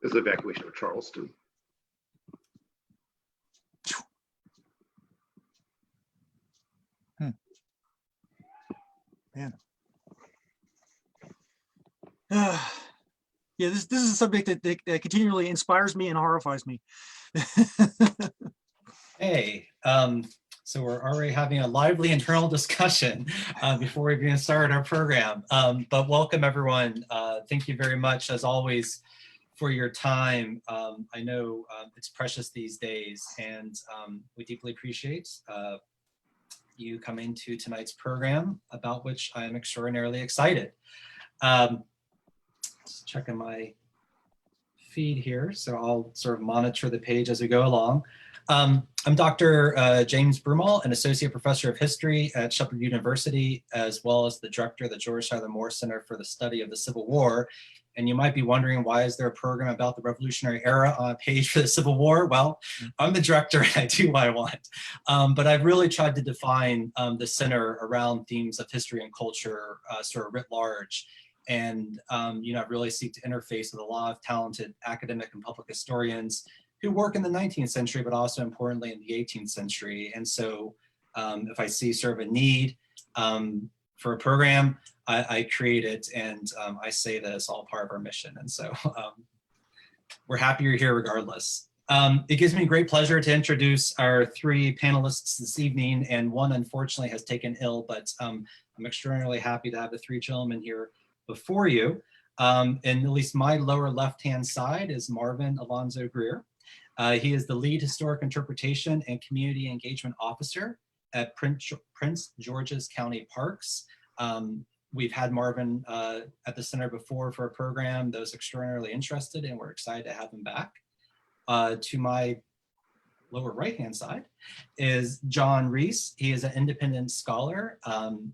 This is the evacuation of Charleston. Man. Yeah, this is a subject that continually inspires me and horrifies me. Hey, so we're already having a lively internal discussion before we even start our program. But welcome everyone. Thank you very much, as always, for your time. I know it's precious these days, and we deeply appreciate you coming to tonight's program, about which I am extraordinarily excited. Just checking my feed here, so I'll sort of monitor the page as we go along. I'm Dr. James Broomall, an associate professor of history at Shepherd University, as well as the director of the George Tyler Moore Center for the Study of the Civil War. And you might be wondering, why is there a program about the Revolutionary Era on a page for the Civil War? Well, I'm the director and I do what I want. But I've really tried to define the center around themes of history and culture sort of writ large. And I really seek to interface with a lot of talented academic and public historians who work in the 19th century, but also importantly in the 18th century. And so if I see sort of a need for a program, I create it, and I say that it's all part of our mission. And so we're happy you're here regardless. It gives me great pleasure to introduce our three panelists this evening, and one unfortunately has taken ill, but I'm extraordinarily happy to have the three gentlemen here before you. And at least my lower left-hand side is Marvin-Alonzo Greer. He is the lead historic interpretation and community engagement officer at Prince George's County Parks. We've had Marvin at the center before for a program that was extraordinarily interested, and we're excited to have him back. To my lower right-hand side is John Reese. He is an independent scholar,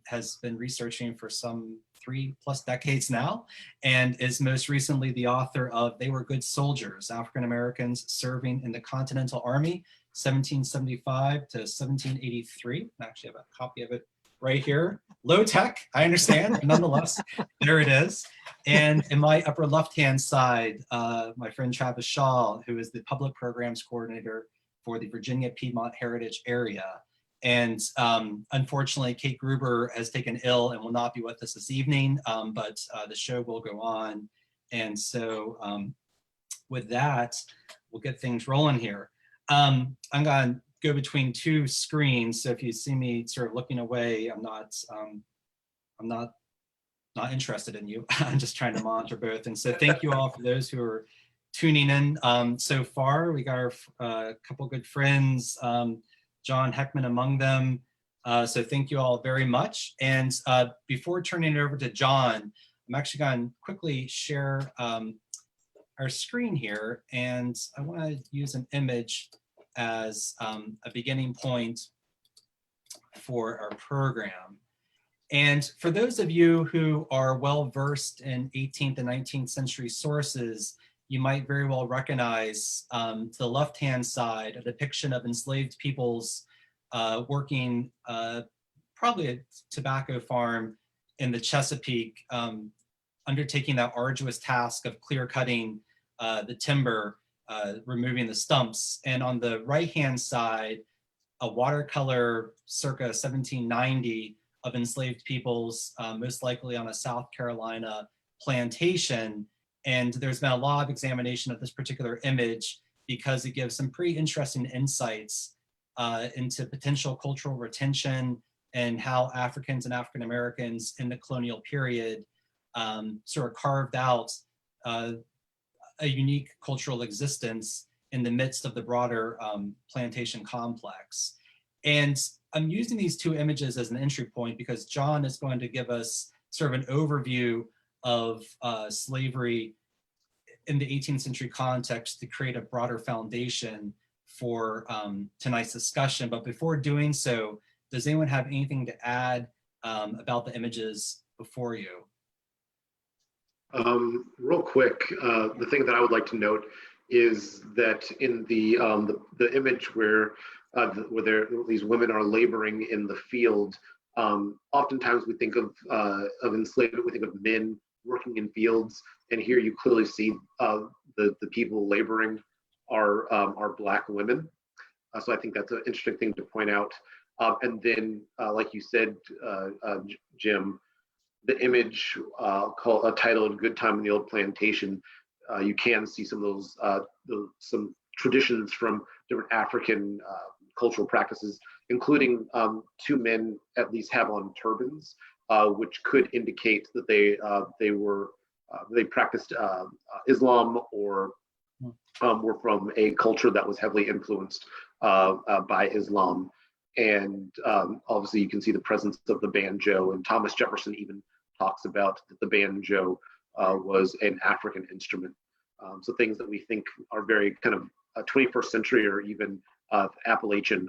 has been researching for some 3+ decades now, and is most recently the author of They Were Good Soldiers, African Americans Serving in the Continental Army, 1775 to 1783. I actually have a copy of it right here. Low tech, I understand, but nonetheless, there it is. And in my upper left-hand side, my friend Travis Shaw, who is the public programs coordinator for the Virginia Piedmont Heritage Area. And unfortunately, Kate Gruber has taken ill and will not be with us this evening, but the show will go on. And so with that, we'll get things rolling here. I'm gonna go between two screens. So if you see me sort of looking away, I'm not interested in you. I'm just trying to monitor both. And so thank you all for those who are tuning in so far. We got our couple good friends, John Heckman among them. So thank you all very much. And before turning it over to John, I'm actually going to quickly share our screen here. And I want to use an image as a beginning point for our program. And for those of you who are well versed in 18th and 19th century sources, you might very well recognize to the left-hand side a depiction of enslaved peoples working probably a tobacco farm in the Chesapeake, undertaking that arduous task of clear cutting the timber, removing the stumps. And on the right-hand side, a watercolor circa 1790 of enslaved peoples, most likely on a South Carolina plantation. And there's been a lot of examination of this particular image because it gives some pretty interesting insights into potential cultural retention and how Africans and African Americans in the colonial period sort of carved out a unique cultural existence in the midst of the broader plantation complex. And I'm using these two images as an entry point because John is going to give us sort of an overview of slavery in the 18th century context to create a broader foundation for tonight's discussion. But before doing so, does anyone have anything to add about the images before you? Real quick, the thing that I would like to note is that in the image where these women are laboring in the field, oftentimes we think of enslavement, we think of men working in fields, and here you clearly see the people laboring are Black women. So I think that's an interesting thing to point out. And then, like you said, Jim, the image titled "Good Time in the Old Plantation," you can see some of some traditions from different African cultural practices, including two men at least have on turbans, which could indicate that they practiced Islam or were from a culture that was heavily influenced by Islam. And obviously you can see the presence of the banjo, and Thomas Jefferson even talks about that the banjo was an African instrument. So things that we think are very kind of 21st century or even Appalachian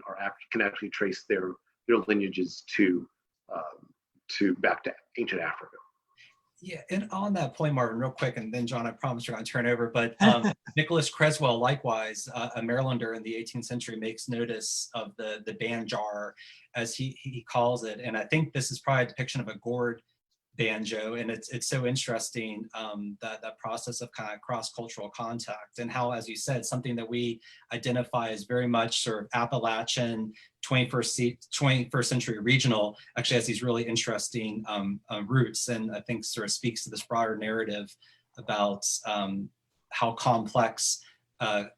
can actually trace their lineages to back to ancient Africa. Yeah, and on that point, Marvin, real quick, and then John, I promise you're going to turn over, but Nicholas Creswell, likewise, a Marylander in the 18th century, makes notice of the banjar, as he calls it. And I think this is probably a depiction of a gourd banjo, and it's so interesting, that process of kind of cross-cultural contact, and how, as you said, something that we identify as very much sort of Appalachian 21st century regional actually has these really interesting roots, and I think sort of speaks to this broader narrative about how complex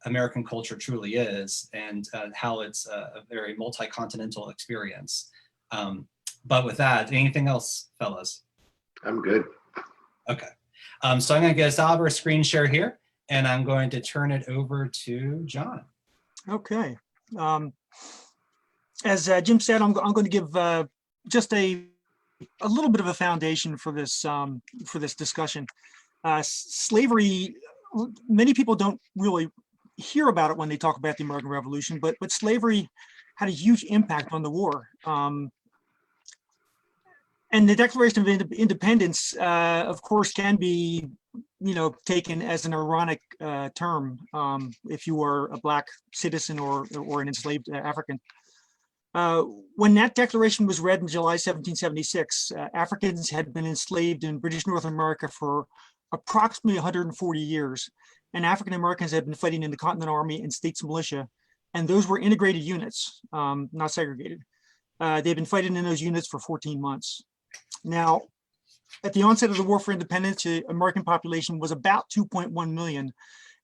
American culture truly is, and how it's a very multi-continental experience. But with that, anything else, fellas? I'm good. Okay. So I'm going to get us out of our screen share here, and I'm going to turn it over to John. Okay. As Jim said, I'm going to give just a little bit of a foundation for this discussion. Slavery, many people don't really hear about it when they talk about the American Revolution, but slavery had a huge impact on the war. And the Declaration of Independence, of course, can be, taken as an ironic term if you are a Black citizen or an enslaved African. When that declaration was read in July 1776, Africans had been enslaved in British North America for approximately 140 years, and African Americans had been fighting in the Continental Army and States Militia, and those were integrated units, not segregated. They'd been fighting in those units for 14 months. Now, at the onset of the War for Independence, the American population was about 2.1 million,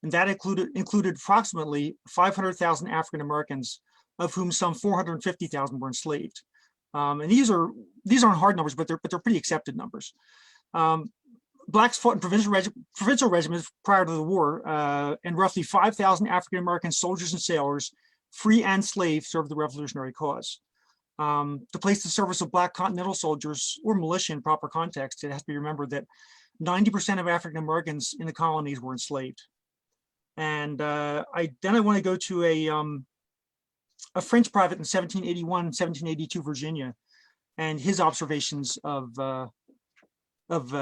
and that included approximately 500,000 African Americans, of whom some 450,000 were enslaved. And these aren't hard numbers, but they're pretty accepted numbers. Blacks fought in provincial regiments prior to the war, and roughly 5,000 African American soldiers and sailors, free and slave, served the revolutionary cause. To place the service of Black Continental soldiers or militia in proper context, it has to be remembered that 90% of African Americans in the colonies were enslaved. And I want to go to a French private in 1781, 1782 Virginia, and his observations of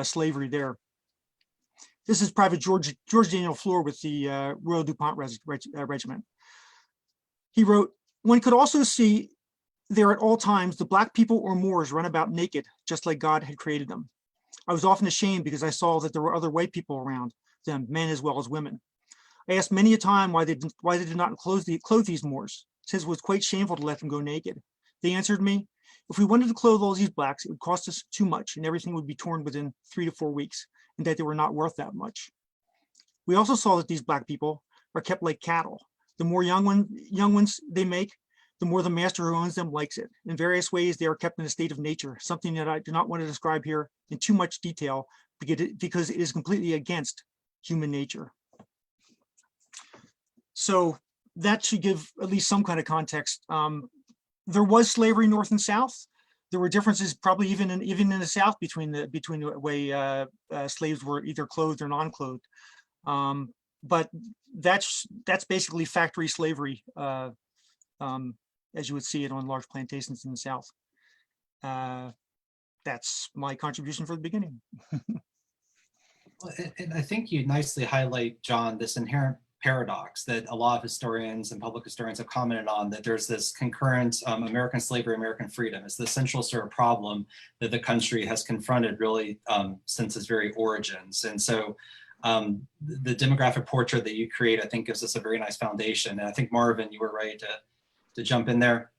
slavery there. This is Private George Daniel Fleur with the Royal DuPont Regiment. He wrote, "One could also see there at all times the Black people or Moors run about naked, just like God had created them. I was often ashamed because I saw that there were other white people around them, men as well as women. I asked many a time why they did not clothe these Moors, since it was quite shameful to let them go naked. They answered me, if we wanted to clothe all these Blacks, it would cost us too much and everything would be torn within 3 to 4 weeks, and that they were not worth that much. We also saw that these Black people are kept like cattle. The more young ones they make, the more the master who owns them likes it. In various ways, they are kept in a state of nature, something that I do not want to describe here in too much detail because it is completely against human nature." So that should give at least some kind of context. There was slavery north and south. There were differences probably even in the South between the way slaves were either clothed or non-clothed. But that's basically factory slavery, as you would see it on large plantations in the South. That's my contribution for the beginning. And I think you nicely highlight, John, this inherent paradox that a lot of historians and public historians have commented on, that there's this concurrent American slavery, American freedom. It's the central sort of problem that the country has confronted really since its very origins. And so The demographic portrait that you create, I think, gives us a very nice foundation. And I think, Marvin, you were ready to jump in there.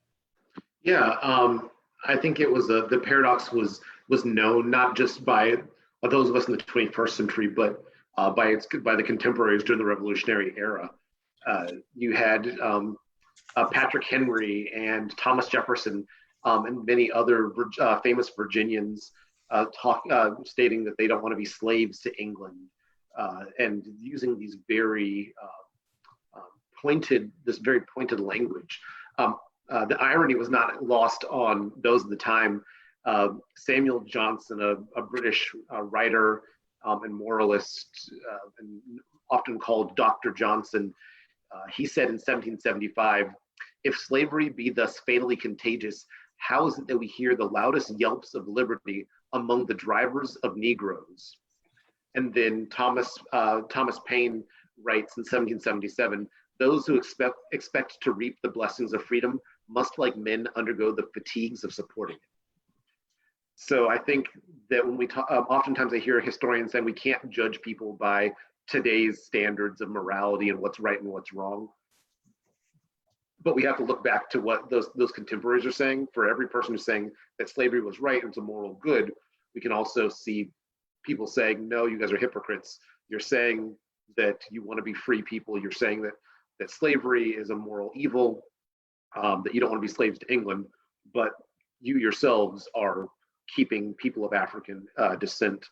Yeah, I think it was the paradox was known not just by those of us in the 21st century, but by the contemporaries during the Revolutionary era. You had Patrick Henry and Thomas Jefferson and many other famous Virginians stating that they don't want to be slaves to England, and using these very pointed language. The irony was not lost on those of the time. Samuel Johnson, a British writer and moralist, and often called Dr. Johnson, he said in 1775, "If slavery be thus fatally contagious, how is it that we hear the loudest yelps of liberty among the drivers of Negroes?" And then Thomas Paine writes in 1777, "Those who expect to reap the blessings of freedom must, like men, undergo the fatigues of supporting it." So I think that when we talk, oftentimes I hear historians saying we can't judge people by today's standards of morality and what's right and what's wrong. But we have to look back to what those contemporaries are saying. For every person who's saying that slavery was right and it's a moral good, we can also see people saying, no, you guys are hypocrites. You're saying that you want to be free people. You're saying that slavery is a moral evil, that you don't want to be slaves to England, but you yourselves are keeping people of African descent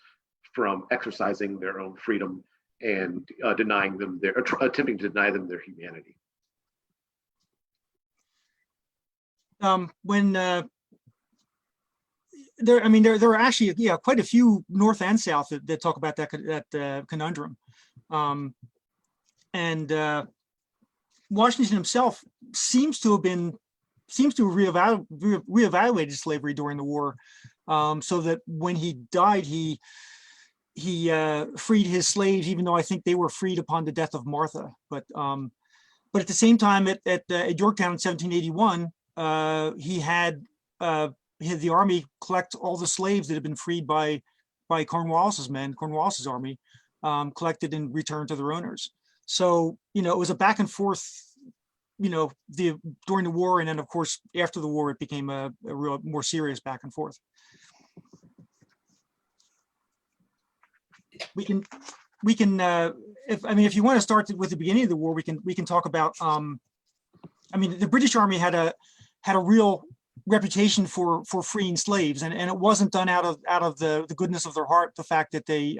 from exercising their own freedom and attempting to deny them their humanity. When there are actually quite a few North and South that talk about that conundrum, and Washington himself seems to have reevaluated slavery during the war, so that when he died, he freed his slaves, even though I think they were freed upon the death of Martha. But at the same time, at Yorktown in 1781, he had the army collect all the slaves that had been freed by Cornwallis's army, collected and returned to their owners. So, it was a back and forth, during the war, and then of course after the war it became a real more serious back and forth. We can if you want to start with the beginning of the war, we can talk about the British Army had a real reputation for freeing slaves, and it wasn't done out of the goodness of their heart, the fact that they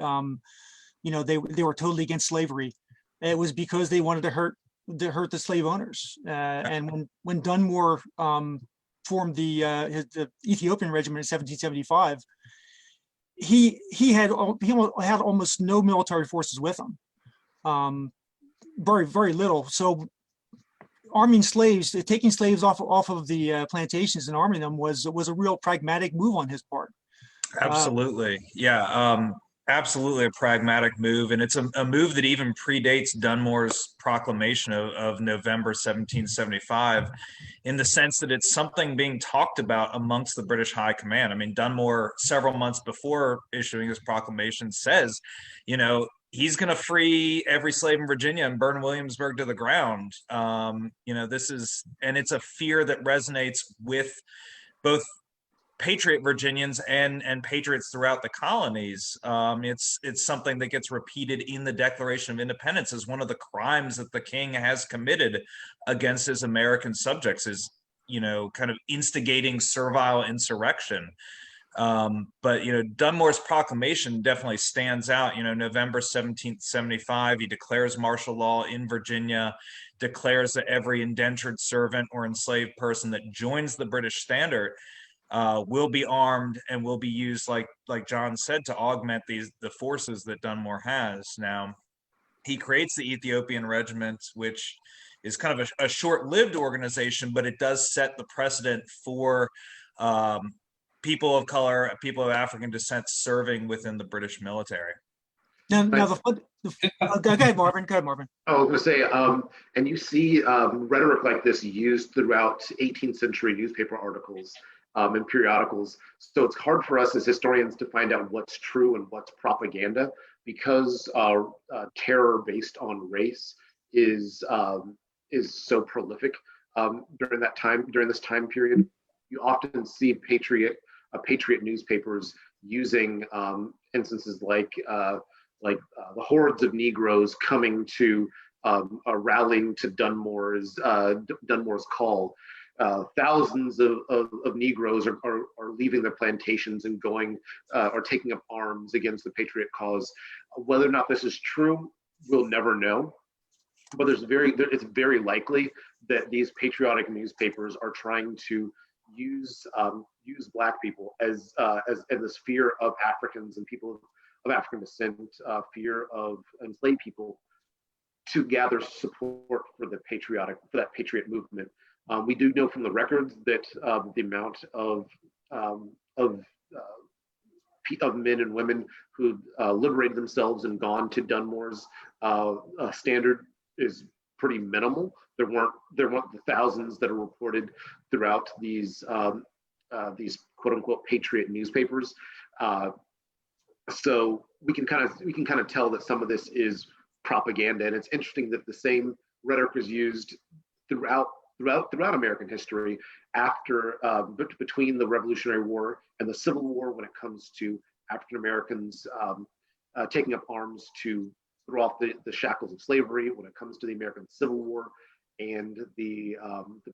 were totally against slavery. It was because they wanted to hurt the slave owners. And when Dunmore formed the Ethiopian Regiment in 1775, he had almost no military forces with him, very, very little. So arming slaves, taking slaves off of the plantations and arming them was a real pragmatic move on his part. Absolutely, yeah, absolutely a pragmatic move, and it's a move that even predates Dunmore's proclamation of November 1775, in the sense that it's something being talked about amongst the British High Command. I mean, Dunmore, several months before issuing his proclamation, says, he's going to free every slave in Virginia and burn Williamsburg to the ground. It's a fear that resonates with both patriot Virginians and patriots throughout the colonies. It's something that gets repeated in the Declaration of Independence as one of the crimes that the king has committed against his American subjects, is kind of instigating servile insurrection. But Dunmore's proclamation definitely stands out. November 1775, he declares martial law in Virginia, declares that every indentured servant or enslaved person that joins the British standard will be armed and will be used, like John said, to augment the forces that Dunmore has. Now, he creates the Ethiopian Regiment, which is kind of a short-lived organization, but it does set the precedent for people of color, people of African descent serving within the British military. Now go ahead, Marvin. Go ahead, Marvin. I was going to say, and you see rhetoric like this used throughout 18th century newspaper articles and periodicals. So it's hard for us as historians to find out what's true and what's propaganda, because terror based on race is so prolific during this time period. You often see patriot newspapers using instances like the hordes of Negroes coming to rallying to Dunmore's call. Thousands of Negroes are leaving their plantations and going or taking up arms against the Patriot cause. Whether or not this is true, we'll never know. But it's very likely that these patriotic newspapers are trying to use Black people as this fear of Africans and people of African descent, fear of enslaved people, to gather support for that patriot movement. We do know from the records that the amount of men and women who liberated themselves and gone to Dunmore's standard is pretty minimal. There weren't the thousands that are reported throughout these quote unquote patriot newspapers. So we can kind of tell that some of this is propaganda, and it's interesting that the same rhetoric was used throughout American history after between the Revolutionary War and the Civil War, when it comes to African Americans taking up arms to throw off the shackles of slavery, when it comes to the American Civil War and the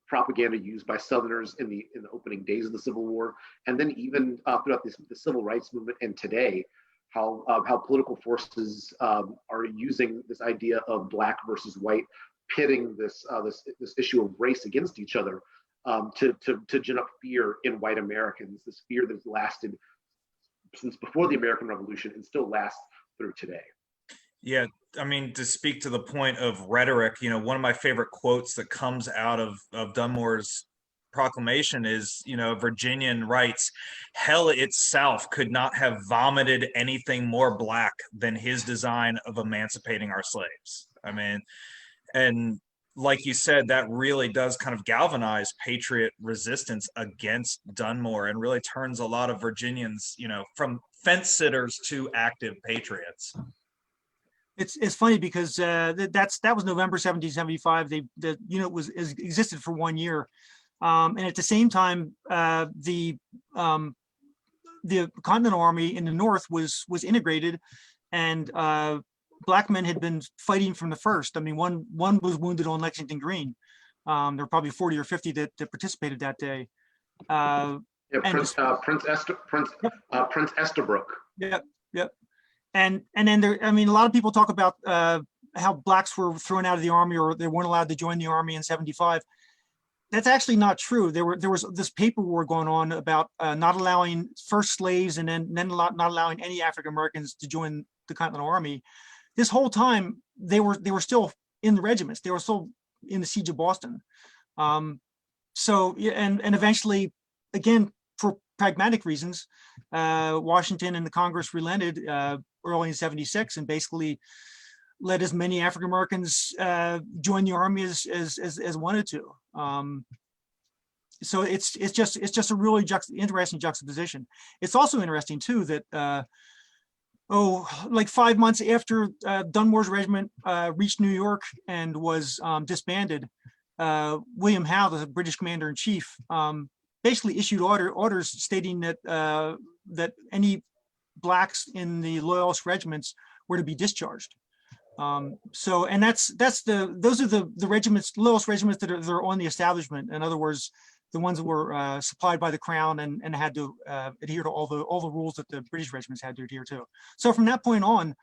propaganda used by Southerners in the opening days of the Civil War, and then even throughout the Civil Rights Movement and today, how political forces are using this idea of Black versus white, pitting this issue of race against each other to gin up fear in white Americans, this fear that's lasted since before the American Revolution and still lasts through today. Yeah, I mean, to speak to the point of rhetoric, one of my favorite quotes that comes out of Dunmore's proclamation is, Virginian writes, "Hell itself could not have vomited anything more Black than his design of emancipating our slaves." I mean, and like you said, that really does kind of galvanize patriot resistance against Dunmore and really turns a lot of Virginians, from fence sitters to active patriots. It's funny because that was November 1775. The unit existed for 1 year, and at the same time, the Continental Army in the North was integrated, and Black men had been fighting from the first. I mean, one was wounded on Lexington Green. There were probably 40 or 50 that participated that day. Prince Estabrook. Yep. And then there, I mean, a lot of people talk about how Blacks were thrown out of the Army or they weren't allowed to join the Army in '75. That's actually not true. There was this paper war going on about not allowing first slaves and then not allowing any African Americans to join the Continental Army. This whole time they were still in the regiments. They were still in the siege of Boston. So and eventually, again, for pragmatic reasons, Washington and the Congress relented early in '76 and basically let as many African Americans join the Army as wanted to. So it's just a really interesting juxtaposition. It's also interesting too that like 5 months after Dunmore's regiment reached New York and was disbanded, William Howe, the British commander-in-chief, basically issued orders stating that that any Blacks in the Loyalist regiments were to be discharged. So, and those are the regiments, Loyalist regiments that are on the establishment. In other words, the ones that were supplied by the Crown and had to adhere to all the rules that the British regiments had to adhere to. So from that point on,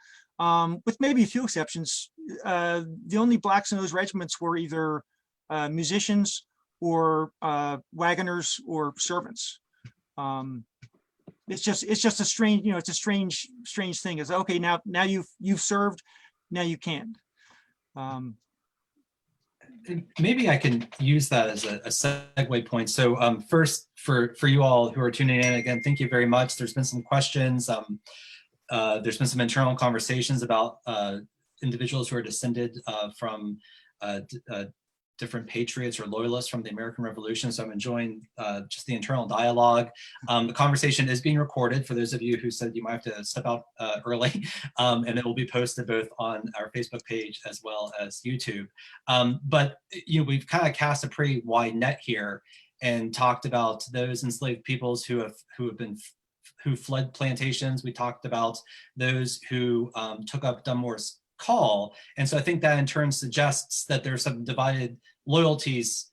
with maybe a few exceptions, the only Blacks in those regiments were either musicians or wagoners or servants. It's just a strange, it's a strange thing. It's okay, now you've served, now you can. Maybe I can use that as a segue point. So first, for you all who are tuning in, again, thank you very much. There's been some questions. There's been some internal conversations about individuals who are descended from different patriots or loyalists from the American Revolution. So I'm enjoying just the internal dialogue. The conversation is being recorded for those of you who said you might have to step out early, and it will be posted both on our Facebook page as well as YouTube. But we've kind of cast a pretty wide net here and talked about those enslaved peoples who fled plantations. We talked about those who took up Dunmore's call. And so I think that in turn suggests that there's some divided loyalties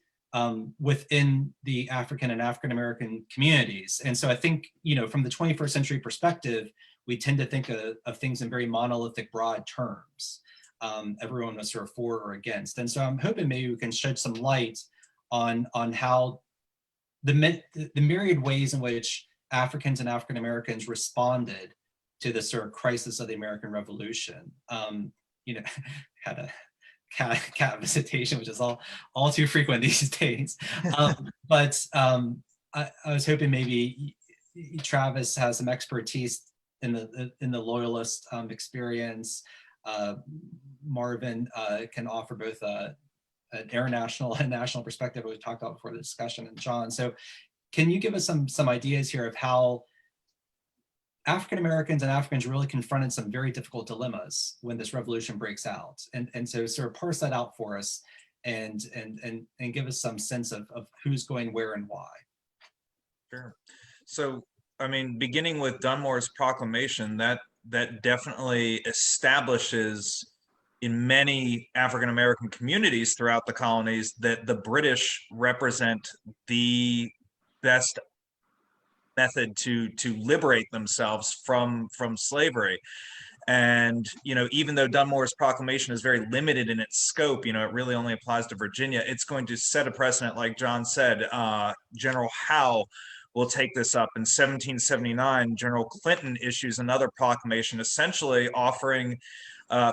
within the African and African-American communities. And so I think, from the 21st century perspective, we tend to think of things in very monolithic, broad terms. Everyone was sort of for or against. And so I'm hoping maybe we can shed some light on how the myriad ways in which Africans and African-Americans responded to the sort of crisis of the American Revolution. Had a cat visitation, which is all too frequent these days. But I was hoping maybe Travis has some expertise in the Loyalist experience. Marvin can offer both an international and national perspective, we talked about before the discussion, and John. So can you give us some ideas here of how African Americans and Africans really confronted some very difficult dilemmas when this revolution breaks out, and so sort of parse that out for us, and give us some sense of who's going where and why. Sure. So, I mean, beginning with Dunmore's proclamation, that definitely establishes in many African American communities throughout the colonies that the British represent the best method to liberate themselves from slavery. And even though Dunmore's proclamation is very limited in its scope, it really only applies to Virginia, it's going to set a precedent. Like John said, General Howe will take this up. In 1779, General Clinton issues another proclamation essentially offering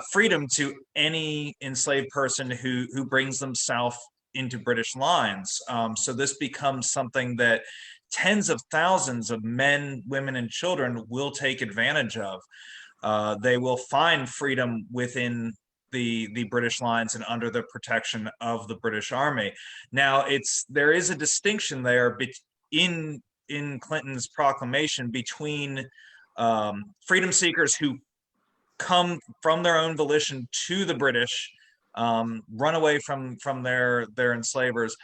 freedom to any enslaved person who brings themselves into British lines. So this becomes something that tens of thousands of men, women, and children will take advantage of. They will find freedom within the British lines and under the protection of the British Army. Now, there is a distinction there in Clinton's proclamation between freedom seekers who come from their own volition to the British, run away from their enslavers,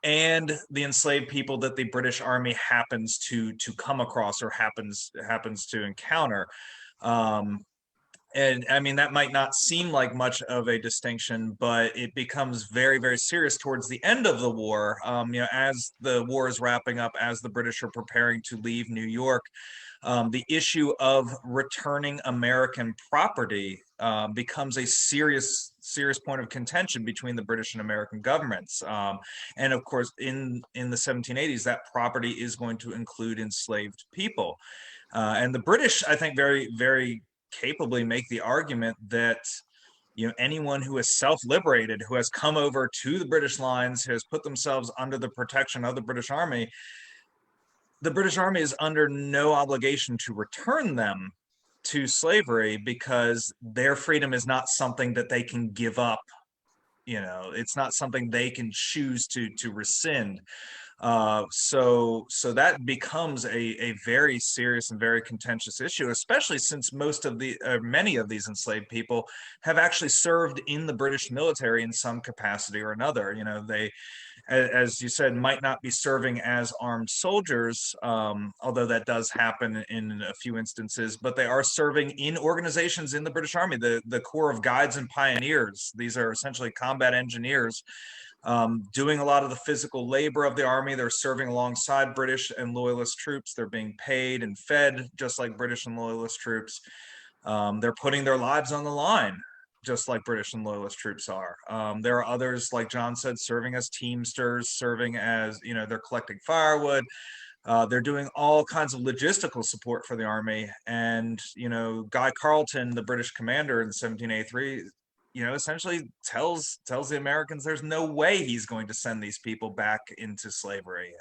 and the enslaved people that the British Army happens to come across or happens to encounter. And I mean, that might not seem like much of a distinction, but it becomes very, very serious towards the end of the war. As the war is wrapping up, as the British are preparing to leave New York, the issue of returning American property becomes a serious point of contention between the British and American governments. And of course, in the 1780s, that property is going to include enslaved people. And the British, I think, very, very capably make the argument that anyone who is self-liberated, who has come over to the British lines, who has put themselves under the protection of the British Army, the British Army is under no obligation to return them to slavery, because their freedom is not something that they can give up. It's not something they can choose to rescind. So that becomes a very serious and very contentious issue, especially since many of these enslaved people have actually served in the British military in some capacity or another. They, as you said, might not be serving as armed soldiers, although that does happen in a few instances, but they are serving in organizations in the British Army, the Corps of Guides and Pioneers. These are essentially combat engineers, doing a lot of the physical labor of the Army. They're serving alongside British and Loyalist troops. They're being paid and fed just like British and Loyalist troops. They're putting their lives on the line just like British and Loyalist troops are. There are others, like John said, serving as teamsters, serving as, they're collecting firewood. They're doing all kinds of logistical support for the Army. And, Guy Carleton, the British commander in 1783, essentially tells the Americans there's no way he's going to send these people back into slavery.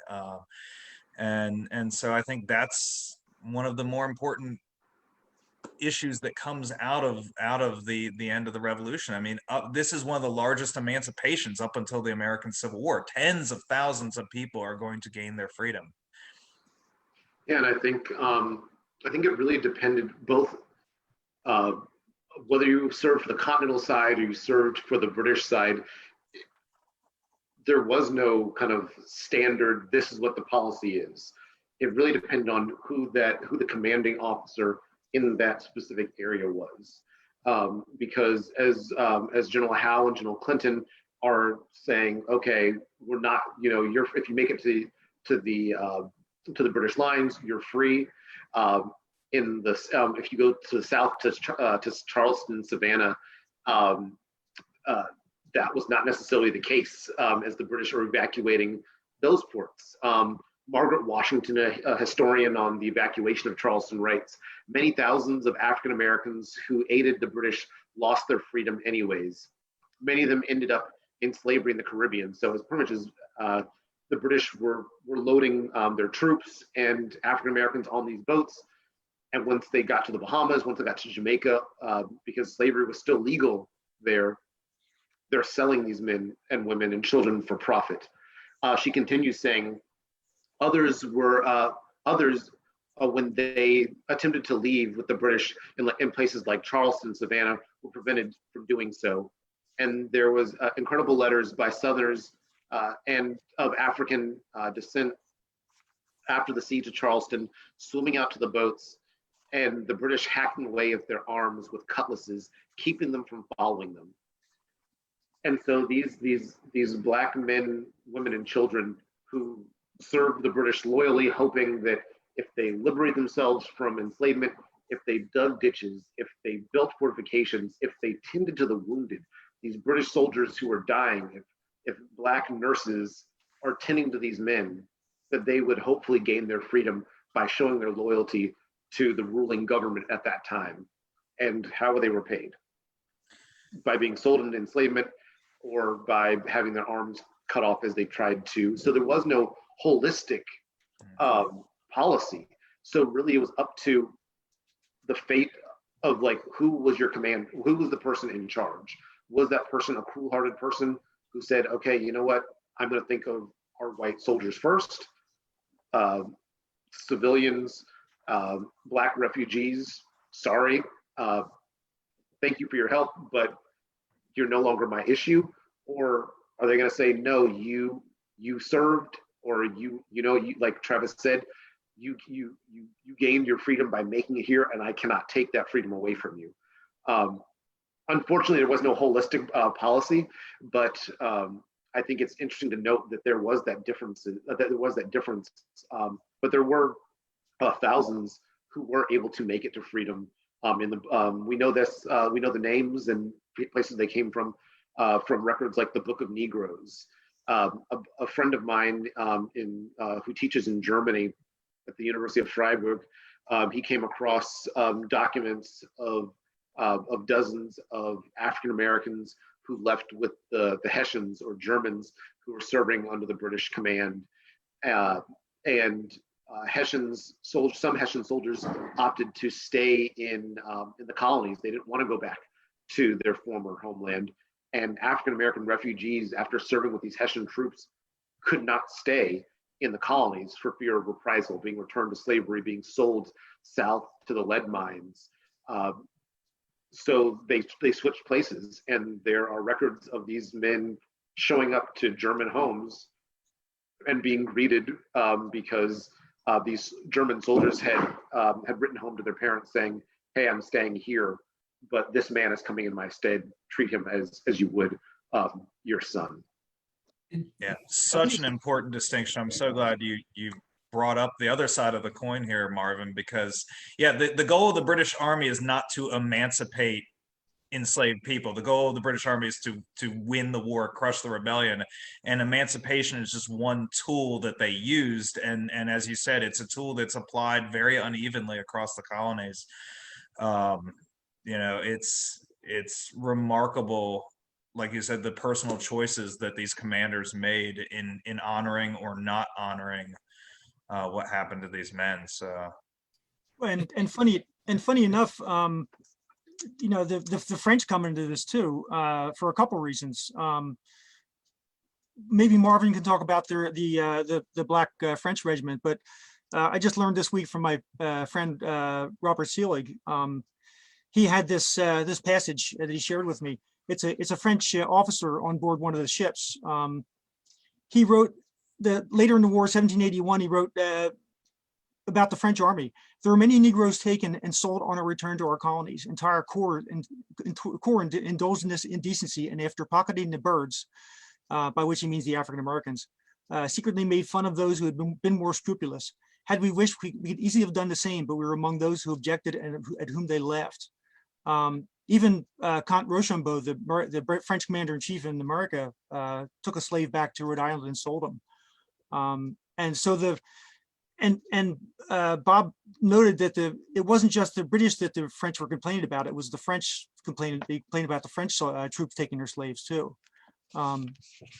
And so I think that's one of the more important issues that comes out of the end of the revolution. I mean, this is one of the largest emancipations up until the American Civil War. Tens of thousands of people are going to gain their freedom. Yeah, and I think it really depended both whether you served for the Continental side or you served for the British side. There was no kind of standard, this is what the policy is. It really depended on who the commanding officer in that specific area was. Because as General Howe and General Clinton are saying, okay, we're not, if you make it to the British lines, you're free. If you go to the south to Charleston, Savannah, that was not necessarily the case as the British are evacuating those ports. Margaret Washington, a historian on the evacuation of Charleston, writes, many thousands of African Americans who aided the British lost their freedom anyways. Many of them ended up in slavery in the Caribbean. So as pretty much as the British were loading their troops and African Americans on these boats, and once they got to the Bahamas, once they got to Jamaica, because slavery was still legal there, they're selling these men and women and children for profit. She continues saying, others, when they attempted to leave with the British in places like Charleston, Savannah, were prevented from doing so. And there was incredible letters by Southerners and of African descent after the siege of Charleston, swimming out to the boats, and the British hacking away at their arms with cutlasses, keeping them from following them. And so these Black men, women, and children who served the British loyally, hoping that if they liberate themselves from enslavement, if they dug ditches, if they built fortifications, if they tended to the wounded, these British soldiers who are dying, if Black nurses are tending to these men, that they would hopefully gain their freedom by showing their loyalty to the ruling government at that time. And how they were paid? By being sold into enslavement, or by having their arms cut off as they tried to. So there was no holistic policy. So really it was up to the fate of who was your command, who was the person in charge? Was that person a cruel-hearted person who said, okay, you know what, I'm gonna think of our white soldiers first, civilians, Black refugees, sorry, thank you for your help, but you're no longer my issue? Or are they going to say, no, you served, or you like Travis said, you gained your freedom by making it here, and I cannot take that freedom away from you. Unfortunately, there was no holistic policy, but I think it's interesting to note that there was that difference. But there were thousands who were able to make it to freedom. We know this. We know the names and places they came from records like the Book of Negroes. A friend of mine who teaches in Germany at the University of Freiburg, he came across documents of dozens of African Americans who left with the Hessians or Germans who were serving under the British command, and some Hessian soldiers opted to stay in the colonies. They didn't want to go back to their former homeland. And African American refugees, after serving with these Hessian troops, could not stay in the colonies for fear of reprisal, being returned to slavery, being sold south to the lead mines. So they switched places, and there are records of these men showing up to German homes and being greeted because these German soldiers had written home to their parents saying, hey, I'm staying here, but this man is coming in my stead. Treat him as you would your son. Yeah, such an important distinction. I'm so glad you brought up the other side of the coin here, Marvin, because yeah, the goal of the British Army is not to emancipate enslaved people. The goal of the British Army is to win the war, crush the rebellion, and emancipation is just one tool that they used. And as you said, it's a tool that's applied very unevenly across the colonies. It's remarkable, like you said, the personal choices that these commanders made in honoring or not honoring what happened to these men. So, and funny And funny enough, you know, the French come into this too, for a couple reasons. Maybe Marvin can talk about the Black French Regiment, but I just learned this week from my friend Robert Seelig. He had this this passage that he shared with me. It's a French officer on board one of the ships. He wrote later in the war, 1781. He wrote about the French army. There were many Negroes taken and sold on a return to our colonies. Entire corps indulged in this indecency, and after pocketing the birds, by which he means the African Americans, secretly made fun of those who had been more scrupulous. Had we wished, we could easily have done the same, but we were among those who objected and at whom they laughed. Even Count Rochambeau, the French commander-in-chief in America, took a slave back to Rhode Island and sold him. And so Bob noted that it wasn't just the British that the French were complaining about. It was the French complaining about the French troops taking their slaves too.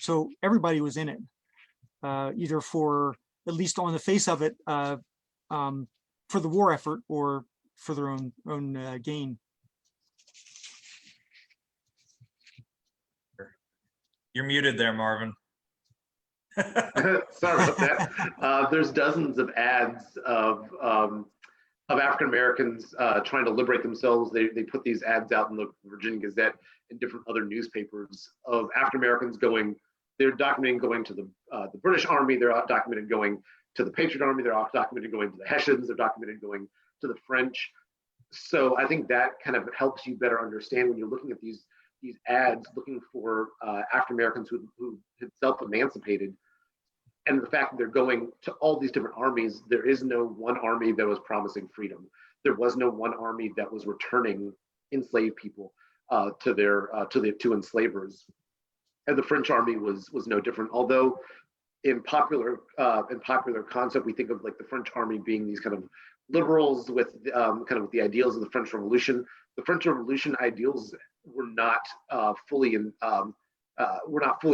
So everybody was in it, either for, at least on the face of it, for the war effort or for their own gain. You're muted there, Marvin. Sorry about that. There's dozens of ads of African Americans trying to liberate themselves. They put these ads out in the Virginia Gazette and different other newspapers of African Americans going. They're documenting going to the British Army. They're documented going to the Patriot Army. They're documented going to the Hessians. They're documented going to the French. So I think that kind of helps you better understand when you're looking at these ads, looking for African Americans who had self-emancipated. And the fact that they're going to all these different armies, there is no one army that was promising freedom. There was no one army that was returning enslaved people to enslavers. And the French army was no different. Although in popular concept, we think of like the French army being these kind of liberals with kind of with the ideals of the French Revolution. The French Revolution ideals were not fully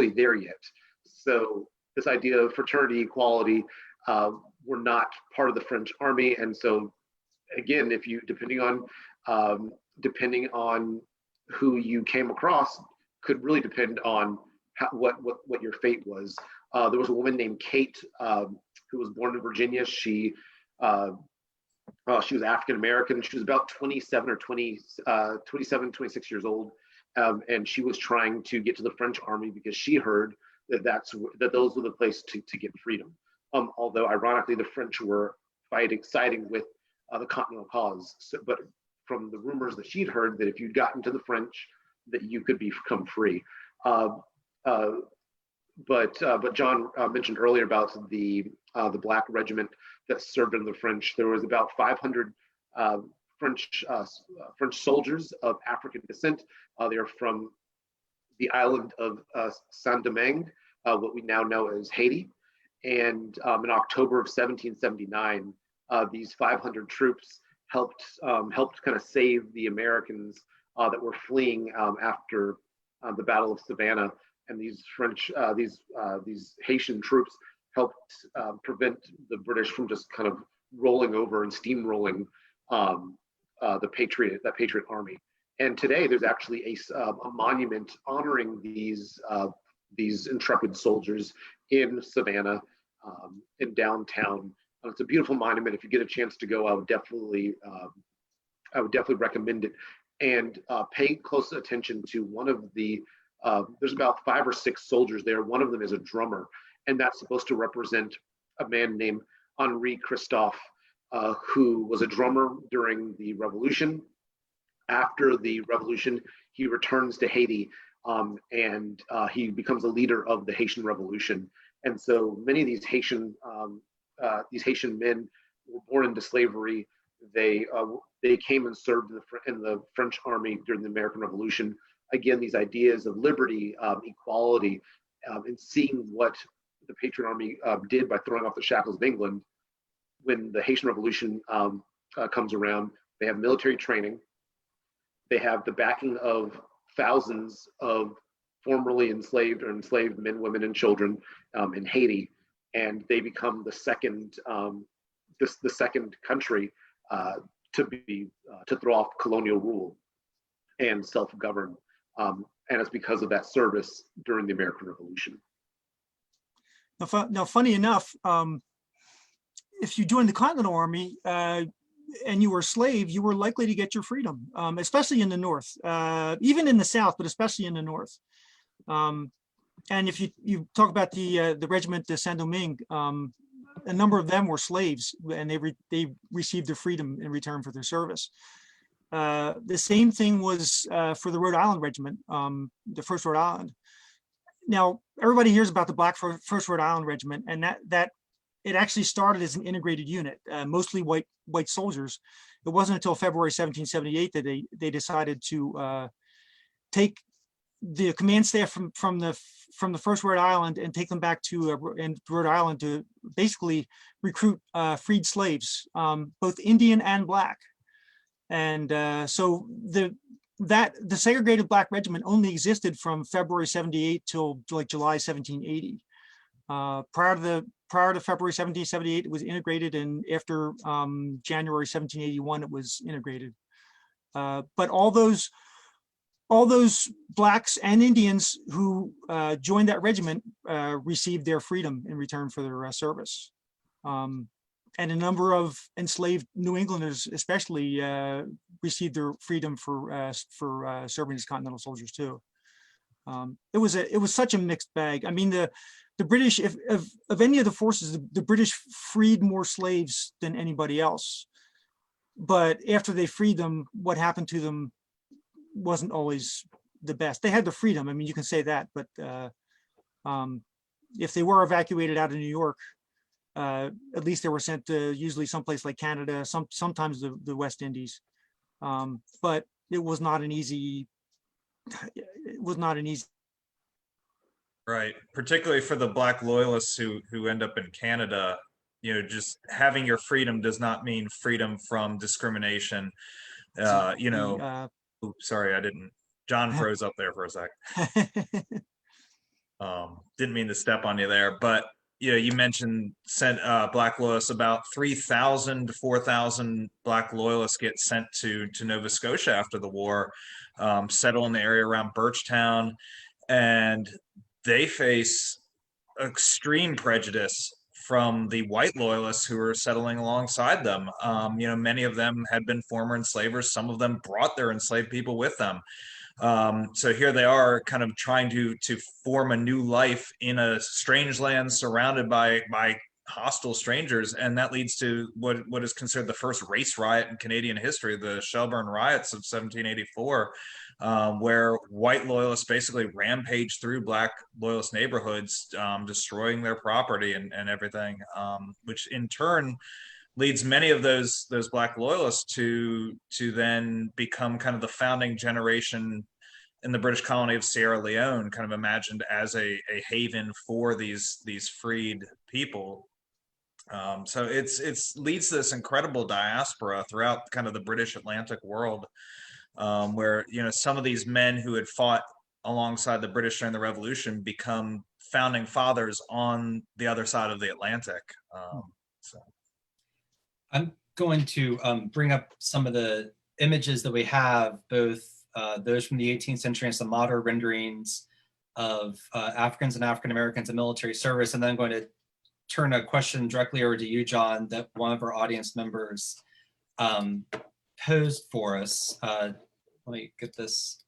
there yet. So this idea of fraternity, equality, were not part of the French army. And so again, if you, depending on who you came across, could really depend on what your fate was. There was a woman named Kate who was born in Virginia. She was African American. She was about 27, 26 years old. And she was trying to get to the French army because she heard that those were the place to get freedom. Although ironically, the French were siding with the Continental cause. So, but from the rumors that she'd heard, that if you'd gotten to the French, that you could become free. But John mentioned earlier about the Black Regiment that served under the French. There was about 500 French soldiers of African descent. They are from the island of Saint-Domingue, what we now know as Haiti. And in October of 1779, these 500 troops helped kind of save the Americans that were fleeing after the Battle of Savannah. And these these Haitian troops helped prevent the British from just kind of rolling over and steamrolling that Patriot Army. And today there's actually a monument honoring these intrepid soldiers in Savannah, in downtown. It's a beautiful monument. If you get a chance to go, I would definitely recommend it. And pay close attention to one of the. There's about 5 or 6 soldiers there. One of them is a drummer, and that's supposed to represent a man named Henri Christophe, who was a drummer during the Revolution. After the Revolution, he returns to Haiti, and he becomes a leader of the Haitian Revolution. And so many of these Haitian men were born into slavery. They came and served in the French army during the American Revolution. Again, these ideas of liberty, equality, and seeing what the Patriot Army did by throwing off the shackles of England. When the Haitian Revolution comes around, they have military training. They have the backing of thousands of formerly enslaved men, women, and children in Haiti, and they become the second country to throw off colonial rule and self-govern, and it's because of that service during the American Revolution. Now, funny enough, if you joined the Continental Army and you were a slave, you were likely to get your freedom, especially in the North, even in the South, but especially in the North. And if you talk about the regiment de Saint-Domingue, a number of them were slaves, and they received their freedom in return for their service. The same thing was for the Rhode Island Regiment, the 1st Rhode Island. Now, everybody hears about the Black 1st Rhode Island Regiment, and that it actually started as an integrated unit, mostly white soldiers. It wasn't until February 1778 that they decided to take the command staff from the 1st Rhode Island and take them back to Rhode Island to basically recruit freed slaves, both Indian and Black. And so the segregated Black regiment only existed from February 78 till like July 1780. Prior to February 1778, it was integrated, and after January 1781, it was integrated. But all those Blacks and Indians who joined that regiment received their freedom in return for their service. And a number of enslaved New Englanders especially received their freedom for serving as Continental soldiers too. It was such a mixed bag. I mean, the British, of any of the forces, the British freed more slaves than anybody else. But after they freed them, what happened to them wasn't always the best. They had the freedom. I mean, you can say that, but if they were evacuated out of New York, at least they were sent to usually someplace like Canada, sometimes the West Indies. But it was not an easy. Right, particularly for the Black loyalists who end up in Canada. You know, just having your freedom does not mean freedom from discrimination. You know. Oops, sorry, I didn't. John froze up there for a sec. Didn't mean to step on you there, but you mentioned sent Black loyalists. About 3,000 to 4,000 Black loyalists get sent to Nova Scotia after the war, settle in the area around Birchtown, and they face extreme prejudice from the white loyalists who were settling alongside them. Many of them had been former enslavers. Some of them brought their enslaved people with them. So here they are kind of trying to form a new life in a strange land surrounded by hostile strangers. And that leads to what is considered the first race riot in Canadian history, the Shelburne Riots of 1784, where white loyalists basically rampaged through Black loyalist neighborhoods, destroying their property and everything, which in turn leads many of those Black loyalists to then become kind of the founding generation in the British colony of Sierra Leone, kind of imagined as a haven for these freed people. So it's leads to this incredible diaspora throughout kind of the British Atlantic world, where some of these men who had fought alongside the British during the Revolution become founding fathers on the other side of the Atlantic. So I'm going to bring up some of the images that we have, both those from the 18th century and some modern renderings of Africans and African Americans in military service, and then I'm going to turn a question directly over to you, John, that one of our audience members posed for us. Let me get this.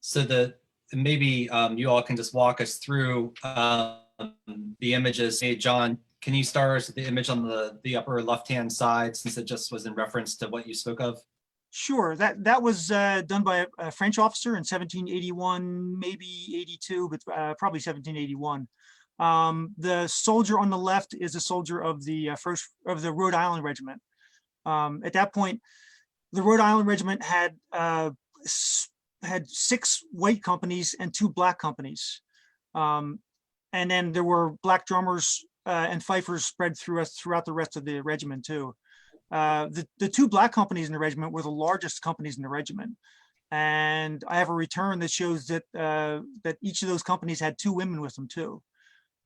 So maybe you all can just walk us through the images. Hey, John, can you start us with the image on the upper left-hand side, since it just was in reference to what you spoke of? Sure, that was done by a French officer in 1781, maybe 82, but probably 1781. The soldier on the left is a soldier of the Rhode Island Regiment. At that point, the Rhode Island Regiment had 6 white companies and 2 Black companies. And then there were Black drummers and fifers spread throughout the rest of the regiment too. The 2 Black companies in the regiment were the largest companies in the regiment. And I have a return that shows that that each of those companies had 2 women with them too.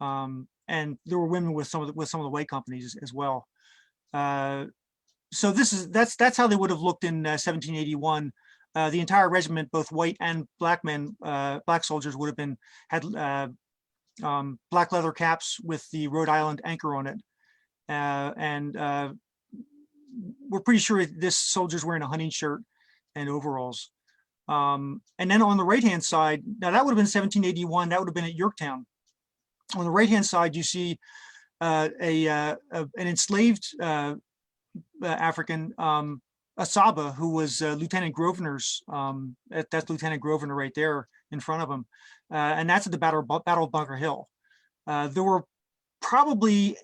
And there were women with some of the white companies as well. So that's how they would have looked in 1781. The entire regiment, both white and black men, black soldiers, would have had black leather caps with the Rhode Island anchor on it, and we're pretty sure this soldier's wearing a hunting shirt and overalls. And then on the right-hand side, now that would have been 1781. That would have been at Yorktown. On the right-hand side, you see an enslaved African, Asaba, who was Lieutenant Grosvenor's. That's Lieutenant Grosvenor right there in front of him, and that's at the Battle of Bunker Hill. There were probably,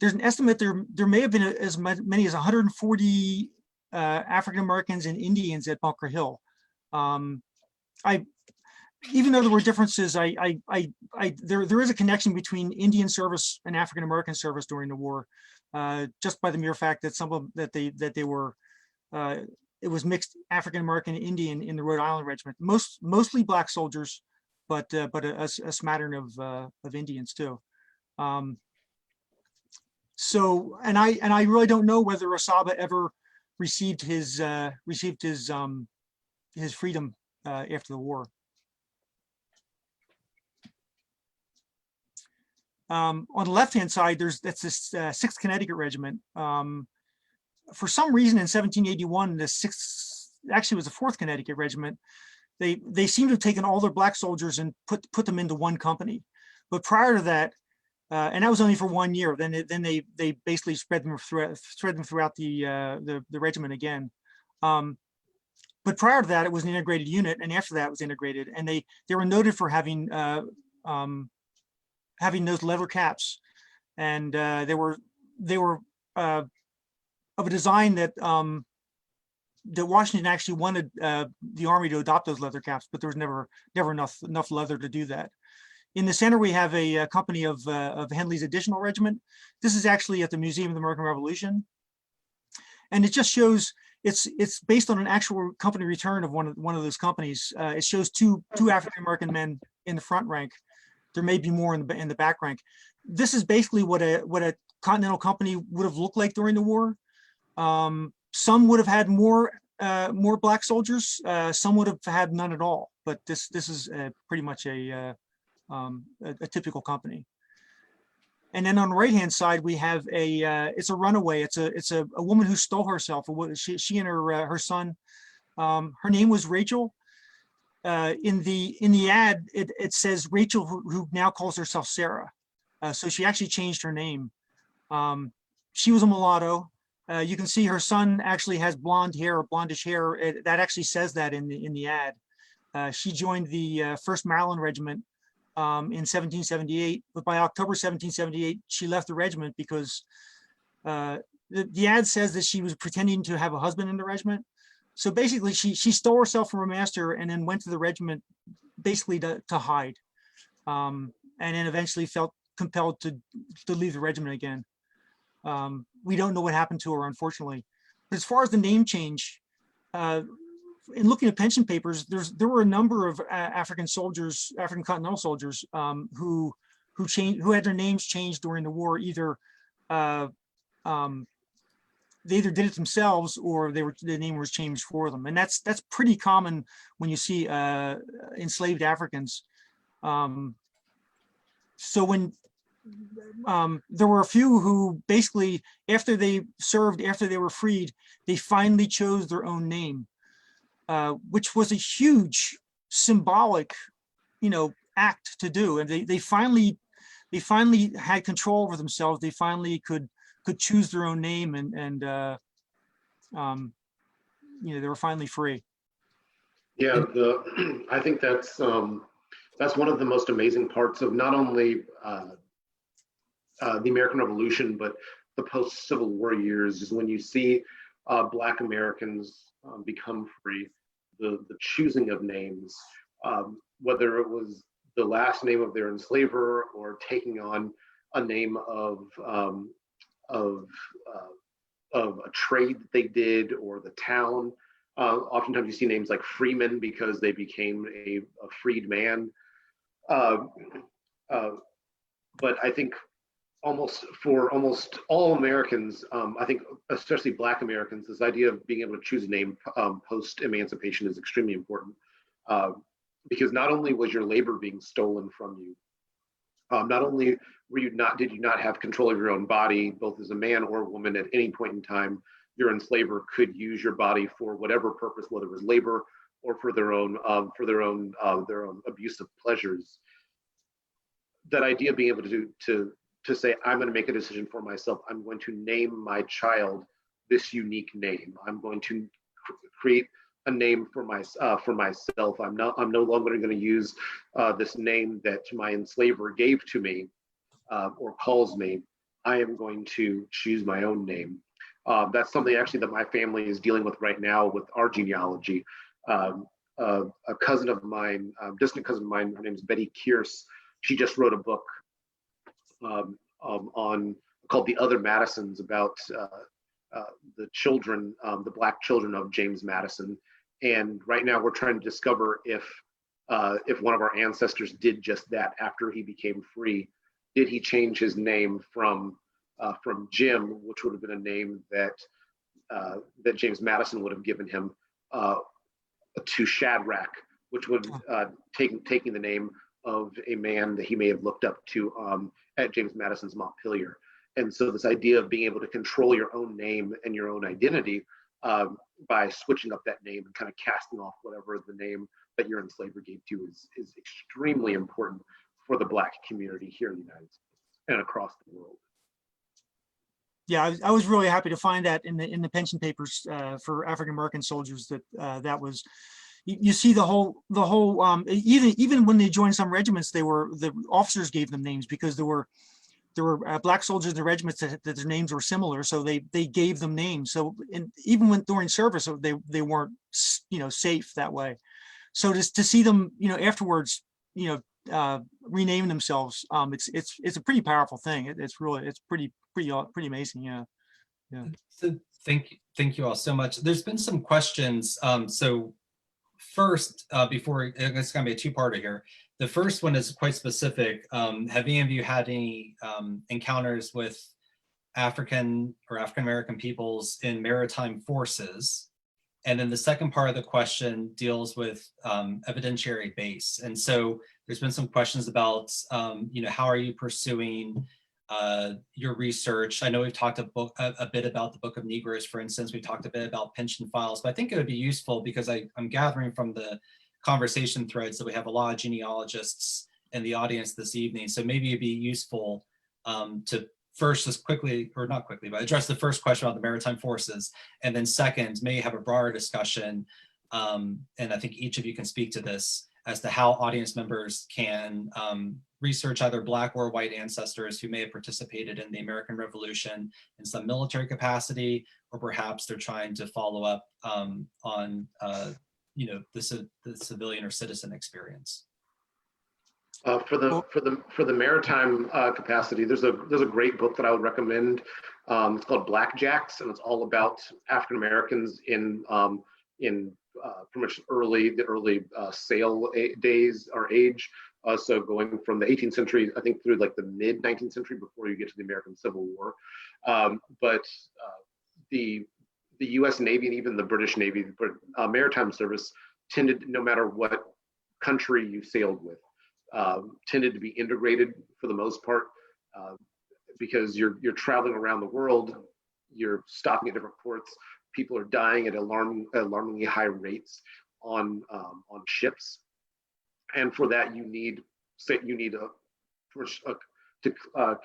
there's an estimate there may have been as many as 140 African Americans and Indians at Bunker Hill. Even though there were differences, there is a connection between Indian service and African American service during the war, just by the mere fact that some of that they were, it was mixed African American and Indian in the Rhode Island Regiment, mostly black soldiers, but a smattering of Indians too. So, and I really don't know whether Asaba ever received his freedom after the war. On the left-hand side, that's this 6th Connecticut Regiment. For some reason in 1781, the 6th, actually was the 4th Connecticut Regiment, they seem to have taken all their black soldiers and put them into one company. But prior to that, and that was only for 1 year, then they basically spread them throughout the regiment again. But prior to that, it was an integrated unit, and after that, it was integrated, and they were noted for having those leather caps, and they were of a design that that Washington actually wanted the Army to adopt those leather caps, but there was never enough leather to do that. In the center, we have a company of Henley's Additional Regiment. This is actually at the Museum of the American Revolution, and it just shows it's based on an actual company return of one of those companies. It shows two African American men in the front rank. There may be more in the back rank. This is basically what a Continental company would have looked like during the war. Some would have had more black soldiers. Some would have had none at all. But this is pretty much a typical company. And then on the right-hand side, we have it's a runaway. It's a woman who stole herself. She and her son. Her name was Rachel. In the ad, it says Rachel, who now calls herself Sarah. So she actually changed her name. She was a mulatto. You can see her son actually has blonde hair or blondish hair. That actually says that in the ad. She joined the 1st Maryland Regiment in 1778, but by October 1778, she left the regiment because the ad says that she was pretending to have a husband in the regiment. So basically, she stole herself from her master and then went to the regiment basically to hide, and then eventually felt compelled to leave the regiment again. We don't know what happened to her, unfortunately. But as far as the name change, in looking at pension papers, there were a number of African soldiers, African Continental soldiers, who had their names changed during the war. Either they either did it themselves or the name was changed for them, and that's pretty common when you see enslaved Africans. So when there were a few who basically, after they served, after they were freed, they finally chose their own name, which was a huge symbolic, act to do. And they finally had control over themselves. They finally could choose their own name, and they were finally free. Yeah, I think that's one of the most amazing parts of not only the American Revolution, but the post-Civil War years, is when you see Black Americans become free, the choosing of names, whether it was the last name of their enslaver or taking on a name of a trade that they did, or the town. Oftentimes you see names like Freeman because they became a freed man. but I think for almost all Americans, I think especially Black Americans, this idea of being able to choose a name post-emancipation is extremely important, because not only was your labor being stolen from you, not only did you not have control of your own body, both as a man or a woman at any point in time, your enslaver could use your body for whatever purpose, whether it was labor or for their own abusive pleasures. That idea of being able to say, I'm going to make a decision for myself. I'm going to name my child this unique name. I'm going to create a name for myself. I'm no longer going to use this name that my enslaver gave to me or calls me. I am going to choose my own name. That's something actually that my family is dealing with right now with our genealogy. A cousin of mine, distant cousin of mine, her name is Betty Kearse. She just wrote a book called The Other Madisons, about the children, the Black children of James Madison. And right now we're trying to discover if one of our ancestors did just that after he became free. Did he change his name from Jim, which would have been a name that James Madison would have given him, to Shadrach, which would taking the name of a man that he may have looked up to at James Madison's Montpelier. And so this idea of being able to control your own name and your own identity by switching up that name and kind of casting off whatever the name that your enslaver gave to you is extremely important for the Black community here in the United States and across the world. Yeah, I was really happy to find that in the pension papers for African American soldiers, that that was, you see the whole even when they joined some regiments, the officers gave them names because there were Black soldiers in the regiments that their names were similar, so they gave them names. So even when during service, they weren't safe that way. So to see them afterwards rename themselves, it's a pretty powerful thing. It's pretty amazing. Yeah. So thank you all so much. There's been some questions. So first, before it's going to be a two-parter here. The first one is quite specific. Have any of you had any encounters with African or African-American peoples in maritime forces? And then the second part of the question deals with evidentiary base. And so there's been some questions about, how are you pursuing your research? I know we've talked a bit about the Book of Negroes, for instance. We talked a bit about pension files, but I think it would be useful because I'm gathering from the conversation threads that we have a lot of genealogists in the audience this evening. So maybe it'd be useful to first just quickly, or not quickly, but address the first question about the maritime forces. And then second, maybe have a broader discussion. And I think each of you can speak to this as to how audience members can research either Black or white ancestors who may have participated in the American Revolution in some military capacity, or perhaps they're trying to follow up on the civilian or citizen experience. For the maritime capacity, there's a great book that I would recommend. It's called Blackjacks, and it's all about African Americans in pretty much the early sail days or age. So going from the 18th century, I think, through like the mid 19th century before you get to the American Civil War. But the U.S. Navy and even the British Navy, maritime service tended, no matter what country you sailed with, tended to be integrated for the most part, because you're traveling around the world, you're stopping at different ports. People are dying at alarmingly high rates on ships, and for that you need to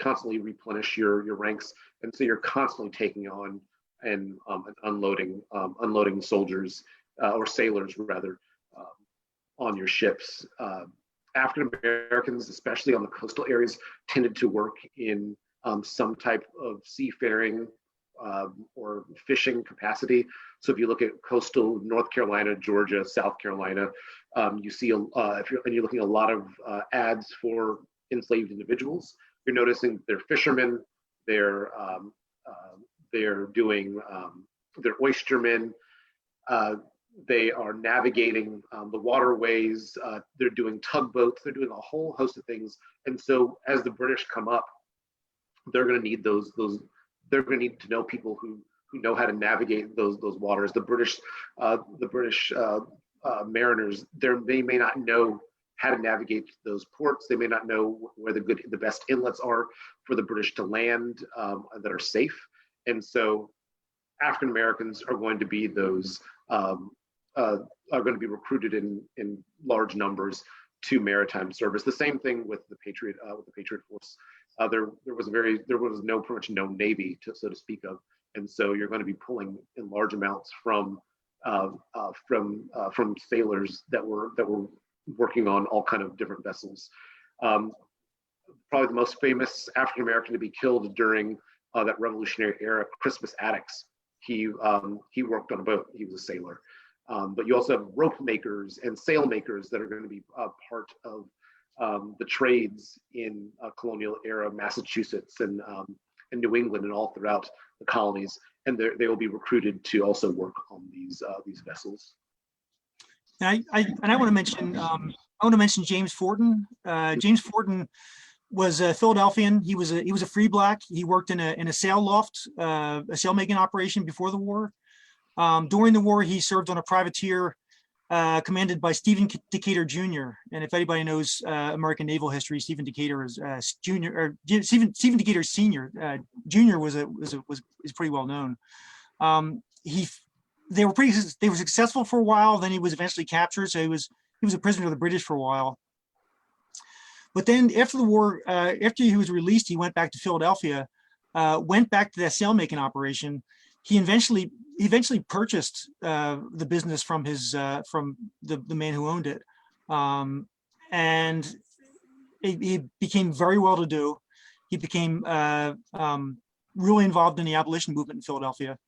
constantly replenish your ranks, and so you're constantly taking on and unloading soldiers or sailors rather on your ships. African Americans, especially on the coastal areas, tended to work in some type of seafaring or fishing capacity. So if you look at coastal North Carolina, Georgia, South Carolina, you see if you're looking at a lot of ads for enslaved individuals, you're noticing they're fishermen, they're doing they're oystermen. They are navigating the waterways. They're doing tugboats. They're doing a whole host of things And so as the British come up, they're going to need they're going to need to know people who know how to navigate those waters. The British mariners, they may not know how to navigate those ports. They may not know where the best inlets are for the British to land that are safe. And so African Americans are going to be those are going to be recruited in large numbers to maritime service. The same thing with the Patriot Force. There was pretty much no navy, so to speak of, and so you're going to be pulling in large amounts from sailors that were working on all kind of different vessels. Probably the most famous African American to be killed during that Revolutionary era, Crispus Attucks. He worked on a boat. He was a sailor. But you also have rope makers and sail makers that are going to be part of the trades in colonial era Massachusetts and New England and all throughout the colonies, and they will be recruited to also work on these vessels. And I want to mention James Forten. James Forten was a Philadelphian. He was a free black. He worked in a sail loft, a sail making operation before the war. During the war, he served on a privateer commanded by Stephen Decatur Jr. And if anybody knows American naval history, Stephen Decatur is Junior, or Stephen Decatur Senior. Junior is pretty well known. They were successful for a while. Then he was eventually captured. So he was a prisoner of the British for a while. But then after the war, after he was released, he went back to Philadelphia, went back to that sail making operation. He eventually purchased the business from the man who owned it, and he became very well to do. He became really involved in the abolition movement in Philadelphia,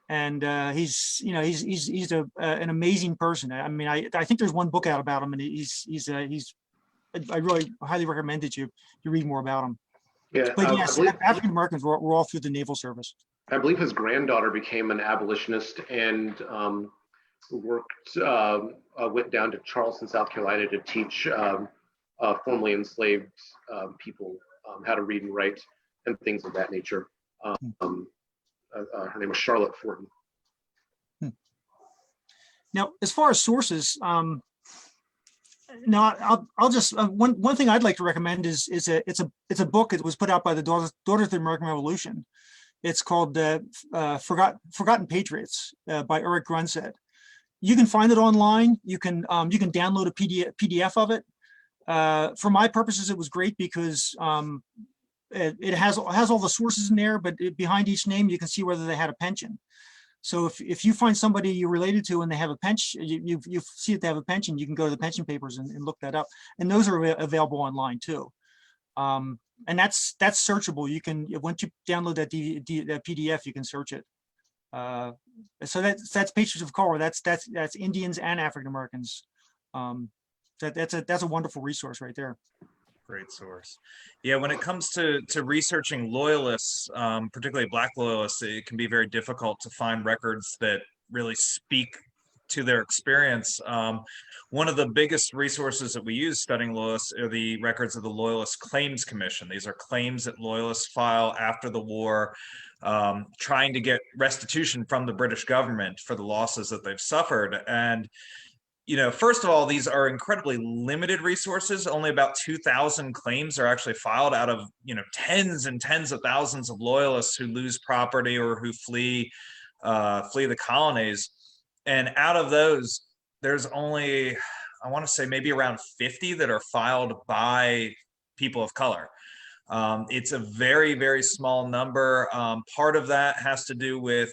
and he's an amazing person. I mean, I think there's one book out about him, and I really highly recommend that you read more about him. Yeah, but yes, African Americans were all through the naval service. I believe his granddaughter became an abolitionist and went down to Charleston, South Carolina to teach formerly enslaved people how to read and write and things of that nature. Her name was Charlotte Forten. Now, as far as sources, now I'll just one thing I'd like to recommend is it's a book that was put out by the Daughters of the American Revolution. It's called Forgotten Patriots by Eric Grunset. You can find it online. You can download a PDF of it. For my purposes, it was great because it has all the sources in there, but behind each name you can see whether they had a pension. So if you find somebody you're related to and they have a pension, you see that they have a pension, you can go to the pension papers and look that up. And those are available online too. And that's searchable. You can, once you download that PDF, you can search it. So that's Patriots of Color. That's Indians and African Americans. That's a wonderful resource right there. Great source. Yeah, when it comes to researching Loyalists, particularly Black Loyalists, it can be very difficult to find records that really speak to their experience. One of the biggest resources that we use studying Loyalists are the records of the Loyalist Claims Commission. These are claims that Loyalists file after the war, trying to get restitution from the British government for the losses that they've suffered. And first of all, these are incredibly limited resources. Only about 2,000 claims are actually filed out of, tens and tens of thousands of Loyalists who lose property or who flee the colonies. And out of those, there's only, I want to say maybe around 50 that are filed by people of color. It's a very, very small number. Part of that has to do with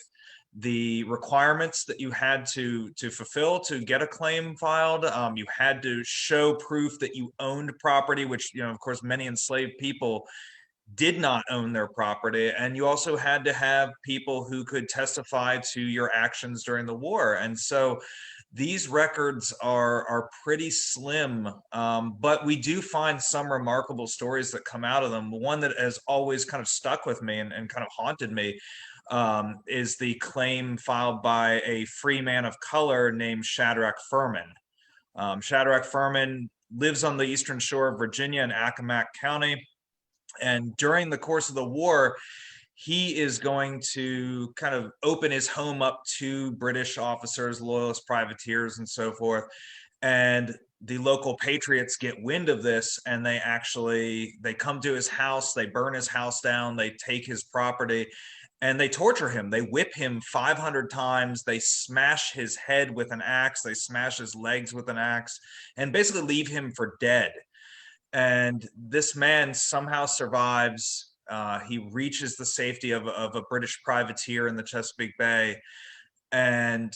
the requirements that you had to fulfill to get a claim filed. You had to show proof that you owned property, which, of course, many enslaved people did not own their property. And you also had to have people who could testify to your actions during the war. And so these records are pretty slim, but we do find some remarkable stories that come out of them. One that has always kind of stuck with me and kind of haunted me is the claim filed by a free man of color named Shadrach Furman. Shadrach Furman lives on the eastern shore of Virginia in Accomack County. And during the course of the war, he is going to kind of open his home up to British officers, loyalist privateers, and so forth. And the local patriots get wind of this, and they come to his house, they burn his house down, they take his property, and they torture him. They whip him 500 times. They smash his head with an axe. They smash his legs with an axe, and basically leave him for dead. And this man somehow survives. He reaches the safety of a British privateer in the Chesapeake Bay. And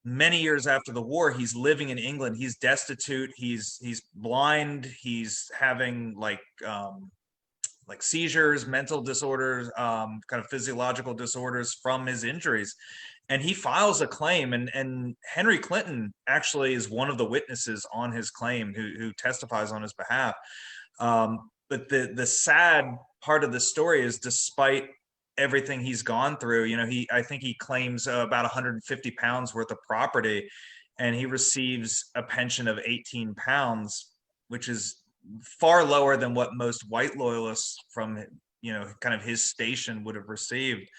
many years after the war, he's living in England. He's destitute. He's blind. He's having like seizures, mental disorders, kind of physiological disorders from his injuries. And he files a claim, and Henry Clinton actually is one of the witnesses on his claim who testifies on his behalf. But the sad part of the story is, despite everything he's gone through, I think he claims about 150 pounds worth of property, and he receives a pension of 18 pounds, which is far lower than what most white loyalists from kind of his station would have received.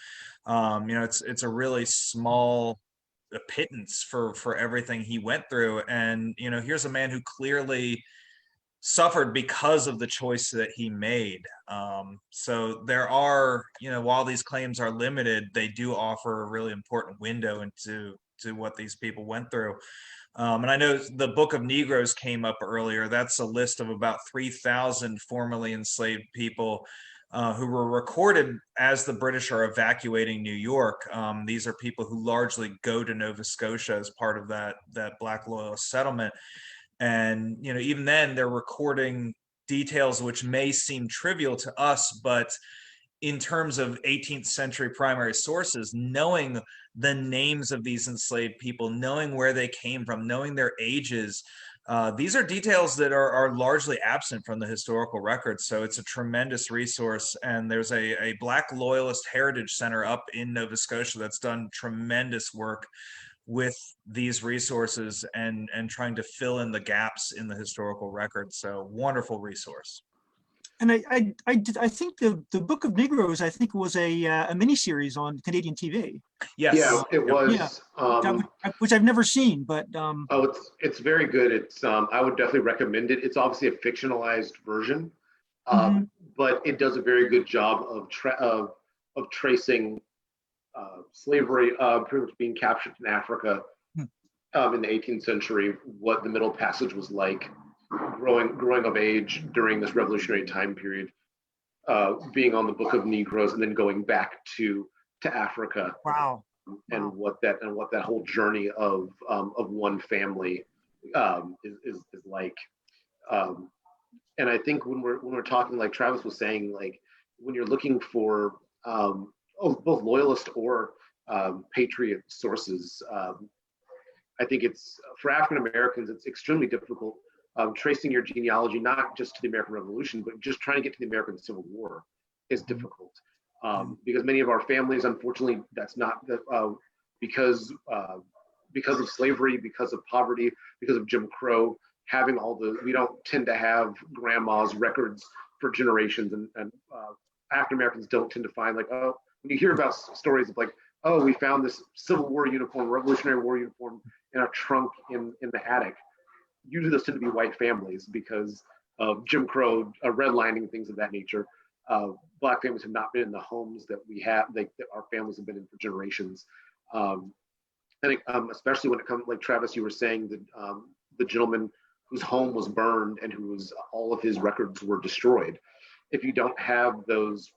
It's a really small pittance for everything he went through. And here's a man who clearly suffered because of the choice that he made. So there are, while these claims are limited, they do offer a really important window into what these people went through. And I know the Book of Negroes came up earlier. That's a list of about 3,000 formerly enslaved people who were recorded as the British are evacuating New York. These are people who largely go to Nova Scotia as part of that Black Loyalist settlement. And even then, they're recording details which may seem trivial to us, but in terms of 18th century primary sources, knowing the names of these enslaved people, knowing where they came from, knowing their ages, these are details that are largely absent from the historical records. So it's a tremendous resource. And there's a Black Loyalist Heritage Center up in Nova Scotia that's done tremendous work with these resources and trying to fill in the gaps in the historical record. So wonderful resource. And I think the Book of Negroes, I think, was a miniseries on Canadian TV. Yes. Yeah, it was. Yeah. Which I've never seen, but oh, it's very good. It's I would definitely recommend it. It's obviously a fictionalized version, but it does a very good job of tracing slavery, pretty much being captured in Africa in the 18th century, what the Middle Passage was like. Growing of age during this revolutionary time period, being on the Book of Negroes, and then going back to Africa. Wow. And what that whole journey of one family is like. And I think when we're talking, like Travis was saying, like when you're looking for both loyalist or patriot sources, I think it's for African Americans, it's extremely difficult. Tracing your genealogy, not just to the American Revolution, but just trying to get to the American Civil War is difficult. Because many of our families, unfortunately, that's not because of slavery, because of poverty, because of Jim Crow, we don't tend to have grandma's records for generations, and African Americans don't tend to find, like, when you hear about stories of like, we found this Civil War uniform, Revolutionary War uniform in our trunk in the attic. Usually those tend to be white families because of Jim Crow, redlining, things of that nature. Black families have not been in the homes that we have, that our families have been in for generations. I think especially when it comes, like Travis, you were saying that the gentleman whose home was burned and all of his records were destroyed. If you don't have those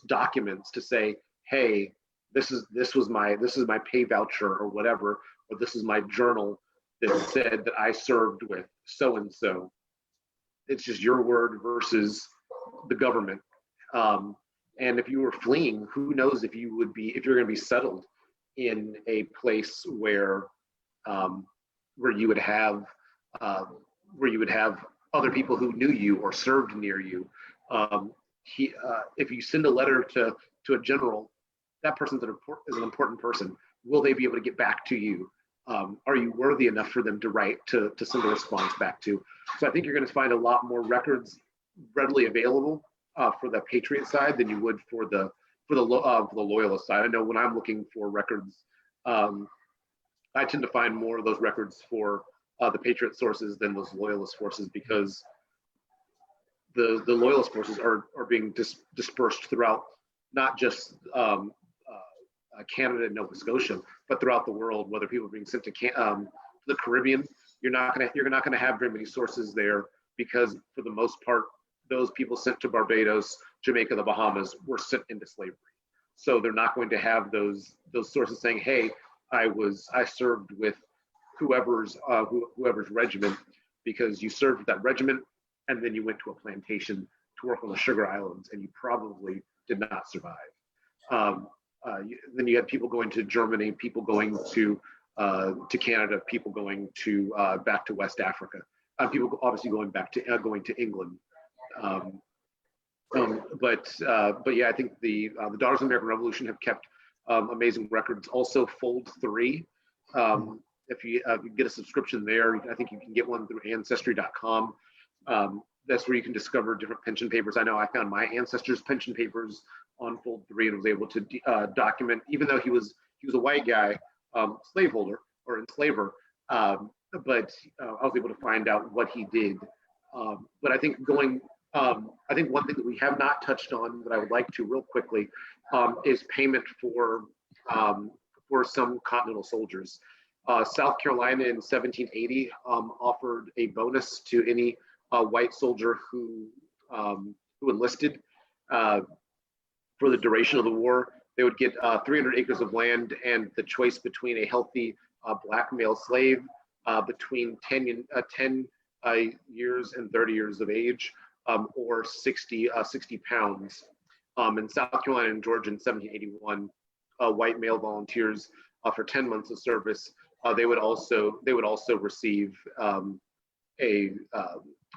documents to say, hey, this is my pay voucher or whatever, or this is my journal that said that I served with so-and-so. It's just your word versus the government. And if you were fleeing, who knows if you're going to be settled in a place where you would have other people who knew you or served near you. If you send a letter to a general, that person is an important person. Will they be able to get back to you? are you worthy enough for them to write to send a response back to? So I think you're going to find a lot more records readily available for the Patriot side than you would for the Loyalist side. I know when I'm looking for records, I tend to find more of those records for the Patriot sources than those Loyalist forces, because the Loyalist forces are being dispersed throughout not just Canada and Nova Scotia, but throughout the world. Whether people are being sent to the Caribbean, you're not gonna have very many sources there, because for the most part, those people sent to Barbados, Jamaica, the Bahamas were sent into slavery. So they're not going to have those sources saying, "Hey, I served with whoever's regiment," because you served with that regiment and then you went to a plantation to work on the Sugar Islands, and you probably did not survive. Then you had people going to Germany, people going to Canada, people going to back to West Africa, people obviously going to England. But yeah, I think the Daughters of the American Revolution have kept amazing records. Also, Fold 3. If you get a subscription there, I think you can get one through Ancestry.com. That's where you can discover different pension papers. I know I found my ancestors' pension papers on Fold 3 and was able to document, even though he was a white guy, slaveholder or enslaver, but I was able to find out what he did. But I think I think one thing that we have not touched on that I would like to real quickly is payment for some Continental soldiers. South Carolina in 1780 offered a bonus to any white soldier who enlisted for the duration of the war. They would get 300 acres of land and the choice between a healthy black male slave between 10 years and 30 years of age, or 60 pounds. In South Carolina and Georgia in 1781, white male volunteers for 10 months of service, they would also receive an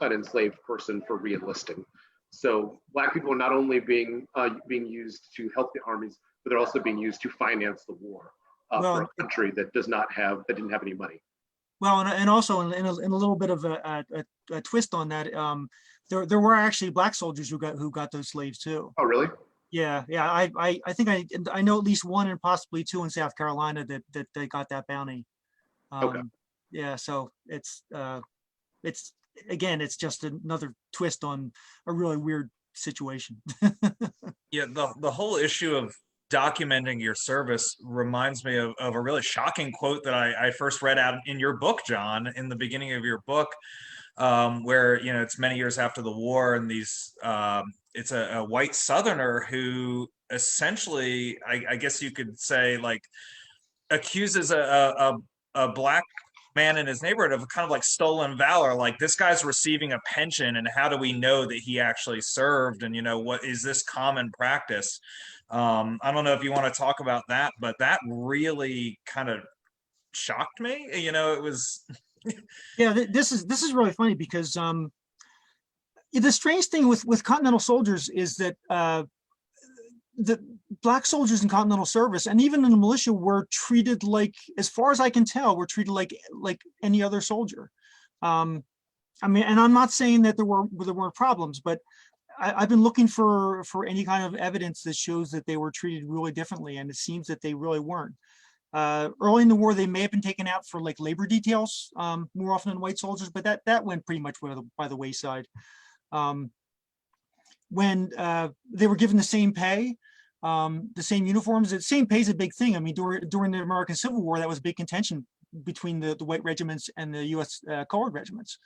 enslaved person for re-enlisting. So Black people are not only being used to help the armies, but they're also being used to finance the war for a country that didn't have any money. Well, and also in a little bit of a twist on that, there were actually Black soldiers who got those slaves too. Oh, really? Yeah. I think I know at least one and possibly two in South Carolina that they got that bounty. Okay. Yeah, so it's again, it's just another twist on a really weird situation. Yeah, the whole issue of documenting your service reminds me of a really shocking quote that I first read out in your book, John, in the beginning of your book, where it's many years after the war, and it's a white Southerner who essentially, I guess you could say, like, accuses a Black man in his neighborhood of kind of like stolen valor. Like, this guy's receiving a pension, and how do we know that he actually served? And what is this common practice? I don't know if you want to talk about that, but that really kind of shocked me. It was. Yeah, this is really funny because the strange thing with Continental soldiers is that the Black soldiers in Continental service and even in the militia were treated like, as far as I can tell, were treated like any other soldier. I mean, and I'm not saying that there weren't problems, but I've been looking for any kind of evidence that shows that they were treated really differently, and it seems that they really weren't. Early in the war, they may have been taken out for like labor details more often than white soldiers, but that went pretty much by the wayside. When they were given the same pay, the same uniforms, the same pay is a big thing. I mean, during the American Civil War, that was a big contention between the white regiments and the U.S. Colored regiments,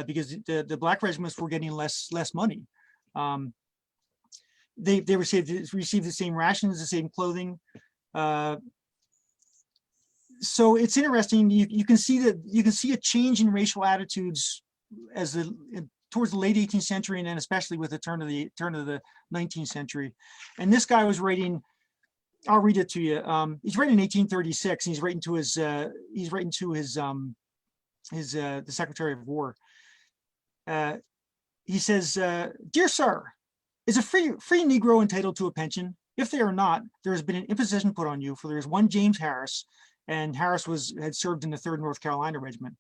because the Black regiments were getting less money. They received the same rations, the same clothing. So it's interesting. You can see a change in racial attitudes towards the late 18th century, and then especially with the turn of the 19th century. And this guy was writing. I'll read it to you. He's writing in 1836. And he's writing to the Secretary of War. He says, "Dear sir, is a free Negro entitled to a pension? If they are not, there has been an imposition put on you, for there is one James Harris, and Harris had served in the 3rd North Carolina Regiment.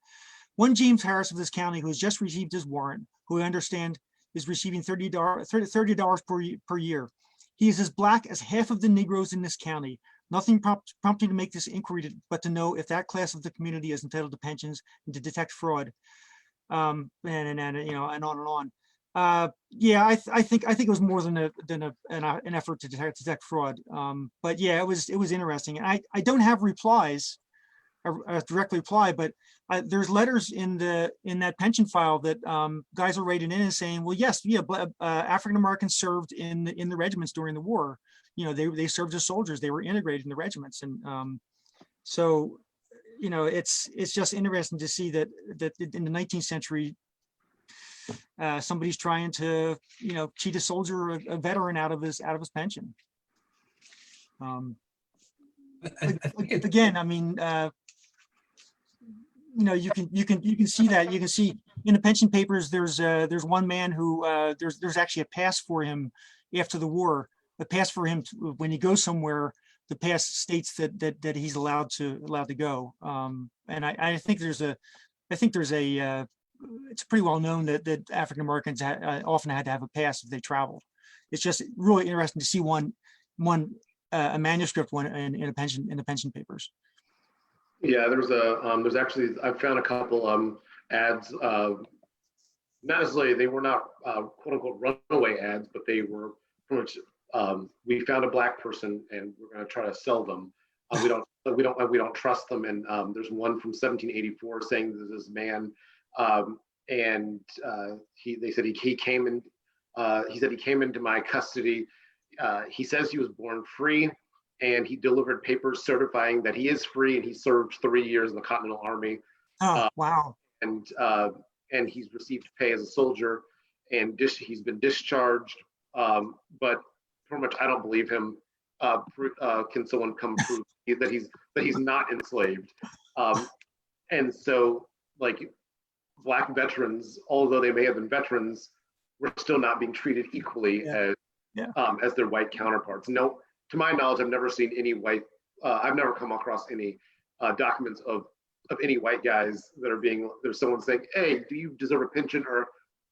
One James Harris of this county, who has just received his warrant, who I understand is receiving $30 per year. He is as black as half of the Negroes in this county. Nothing prompting to make this inquiry, but to know if that class of the community is entitled to pensions and to detect fraud, and you know, and on. Yeah, I think it was more than an effort to detect fraud. But yeah, it was interesting. And I don't have replies, a direct reply, but there's letters in that pension file that guys are writing in and saying, well, yes, yeah, African Americans served in the regiments during the war. You know, they served as soldiers. They were integrated in the regiments, and so you know, it's just interesting to see that in the 19th century, somebody's trying to, you know, cheat a soldier, a veteran, out of his pension. Again, I mean, you know, you can see that. You can see in the pension papers. There's one man who there's actually a pass for him after the war. A pass for him when he goes somewhere. The pass states that he's allowed to go. And I think there's a it's pretty well known that African Americans often had to have a pass if they traveled. It's just really interesting to see a manuscript in the pension papers. Yeah, there's actually, I found a couple ads. Not necessarily, they were not quote unquote runaway ads, but they were pretty much, we found a black person and we're going to try to sell them. We don't trust them. And there's one from 1784 saying that this man, and they said he came into my custody. He says he was born free, and he delivered papers certifying that he is free, and he served 3 years in the Continental Army. Oh, wow. And he's received pay as a soldier, and he's been discharged. But pretty much, I don't believe him. Can someone come prove that he's not enslaved? And so, like, Black veterans, although they may have been veterans, were still not being treated equally as their white counterparts. No, to my knowledge, I've never seen any white. I've never come across any documents of any white guys that are there's someone saying, "Hey, do you deserve a pension?" Or,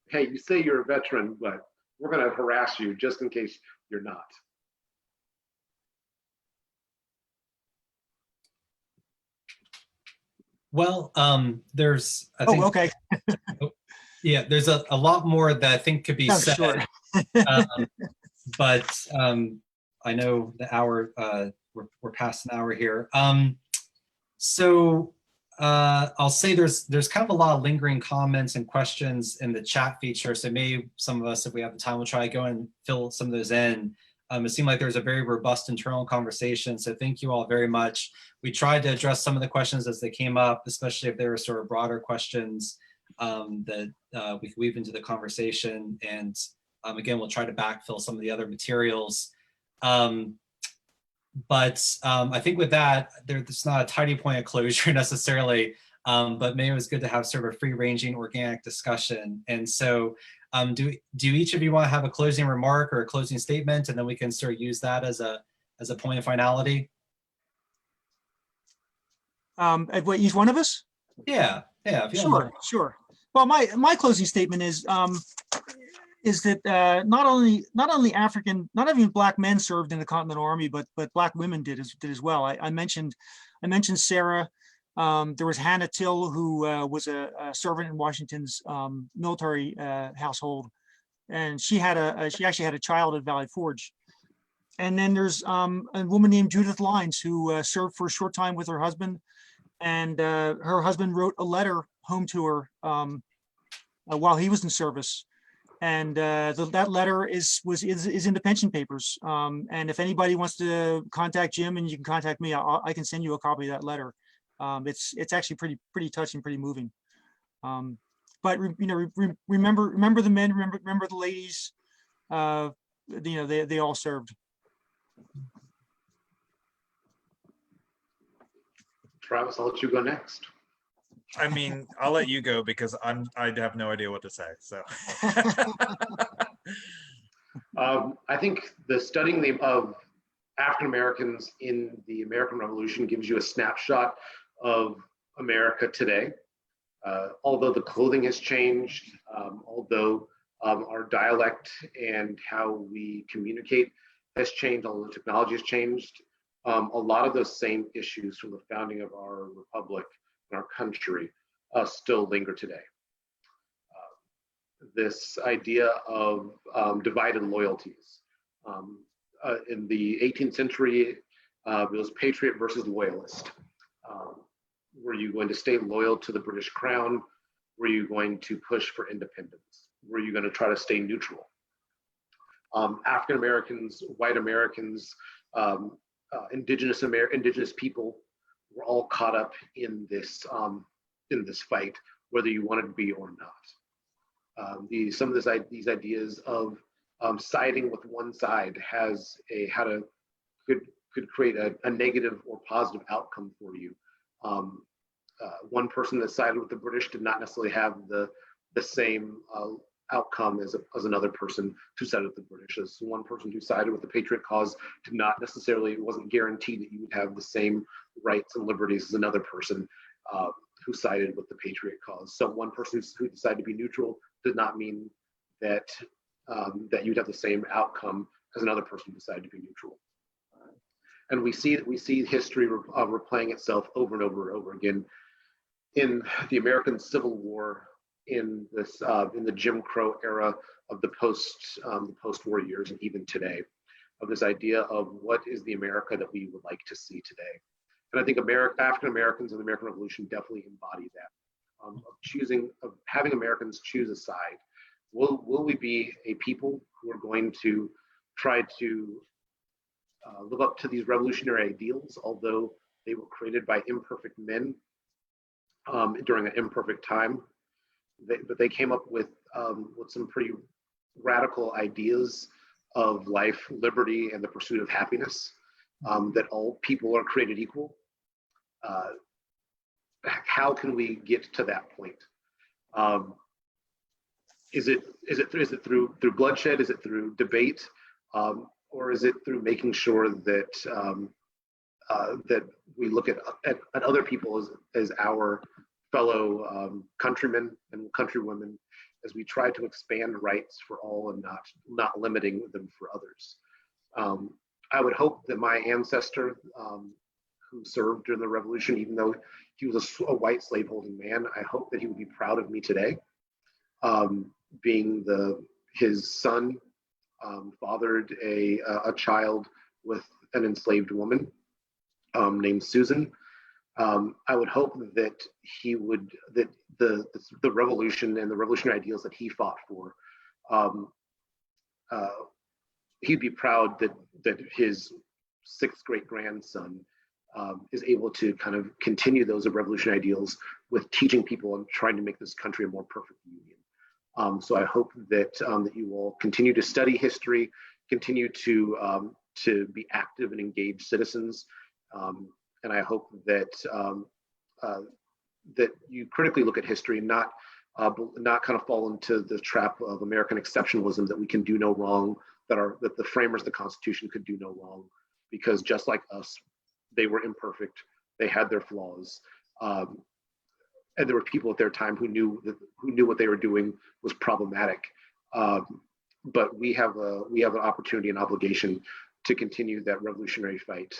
"Hey, you say you're a veteran, but we're going to harass you just in case you're not." Well, there's, I think, okay. yeah, there's a lot more that I think could be said. Sure. But I know the hour, we're past an hour here. So I'll say there's kind of a lot of lingering comments and questions in the chat feature. So maybe some of us, if we have the time, we'll try to go and fill some of those in. It seemed like there was a very robust internal conversation. So thank you all very much. We tried to address some of the questions as they came up, especially if there were sort of broader questions that we could weave into the conversation. And again, we'll try to backfill some of the other materials. But I think with that, there's not a tidy point of closure necessarily, but maybe it was good to have sort of a free-ranging organic discussion. And so do each of you want to have a closing remark or a closing statement, and then we can sort of use that as a point of finality? What, each one of us? Yeah. Sure. Well, my closing statement is that not only not even Black men served in the Continental Army, but Black women did as well. I mentioned Sarah. There was Hannah Till, who was a servant in Washington's military household, and she actually had a child at Valley Forge. And then there's a woman named Judith Lines, who served for a short time with her husband, and her husband wrote a letter home to her while he was in service. And that letter is in the pension papers. And if anybody wants to contact Jim, and you can contact me, I can send you a copy of that letter. It's actually pretty touching, pretty moving. But remember the men, remember the ladies. They all served. Travis, I'll let you go next. I mean, I'll let you go because I have no idea what to say. So I think the studying of African Americans in the American Revolution gives you a snapshot of America today. Although the clothing has changed, although our dialect and how we communicate has changed, although technology has changed, a lot of those same issues from the founding of our republic and our country still linger today. This idea of divided loyalties. In the 18th century, it was patriot versus loyalist. Were you going to stay loyal to the British Crown? Were you going to push for independence? Were you going to try to stay neutral? African Americans, white Americans, indigenous people were all caught up in this fight, whether you wanted to be or not. Some of these ideas of siding with one side could create a negative or positive outcome for you. One person that sided with the British did not necessarily have the same outcome as another person who sided with the British. As one person who sided with the Patriot cause did not necessarily, it wasn't guaranteed that you would have the same rights and liberties as another person who sided with the Patriot cause. So one person who decided to be neutral did not mean that you'd have the same outcome as another person who decided to be neutral. And we see history replaying itself over and over and over again in the American Civil War, in the Jim Crow era of the post-war years, and even today, of this idea of what is the America that we would like to see today. And I think African Americans in the American Revolution definitely embody that, of having Americans choose a side. Will we be a people who are going to try to live up to these revolutionary ideals, although they were created by imperfect men during an imperfect time? But they came up with some pretty radical ideas of life, liberty, and the pursuit of happiness, that all people are created equal. How can we get to that point? Is it through bloodshed? Is it through debate? Or is it through making sure that that we look at other people as our fellow countrymen and countrywomen, as we try to expand rights for all and not limiting them for others? I would hope that my ancestor, who served during the Revolution, even though he was a white slaveholding man, I hope that he would be proud of me today, being his son fathered a child with an enslaved woman named Susan. I would hope that the revolution and the revolutionary ideals that he fought for, he'd be proud that his sixth great grandson is able to kind of continue those revolutionary ideals with teaching people and trying to make this country a more perfect union. So I hope that you will continue to study history, continue to be active and engaged citizens, and I hope that that you critically look at history, and not kind of fall into the trap of American exceptionalism, that we can do no wrong, that the framers of the Constitution could do no wrong, because just like us, they were imperfect, they had their flaws. And there were people at their time who knew what they were doing was problematic. But we have an opportunity and obligation to continue that revolutionary fight,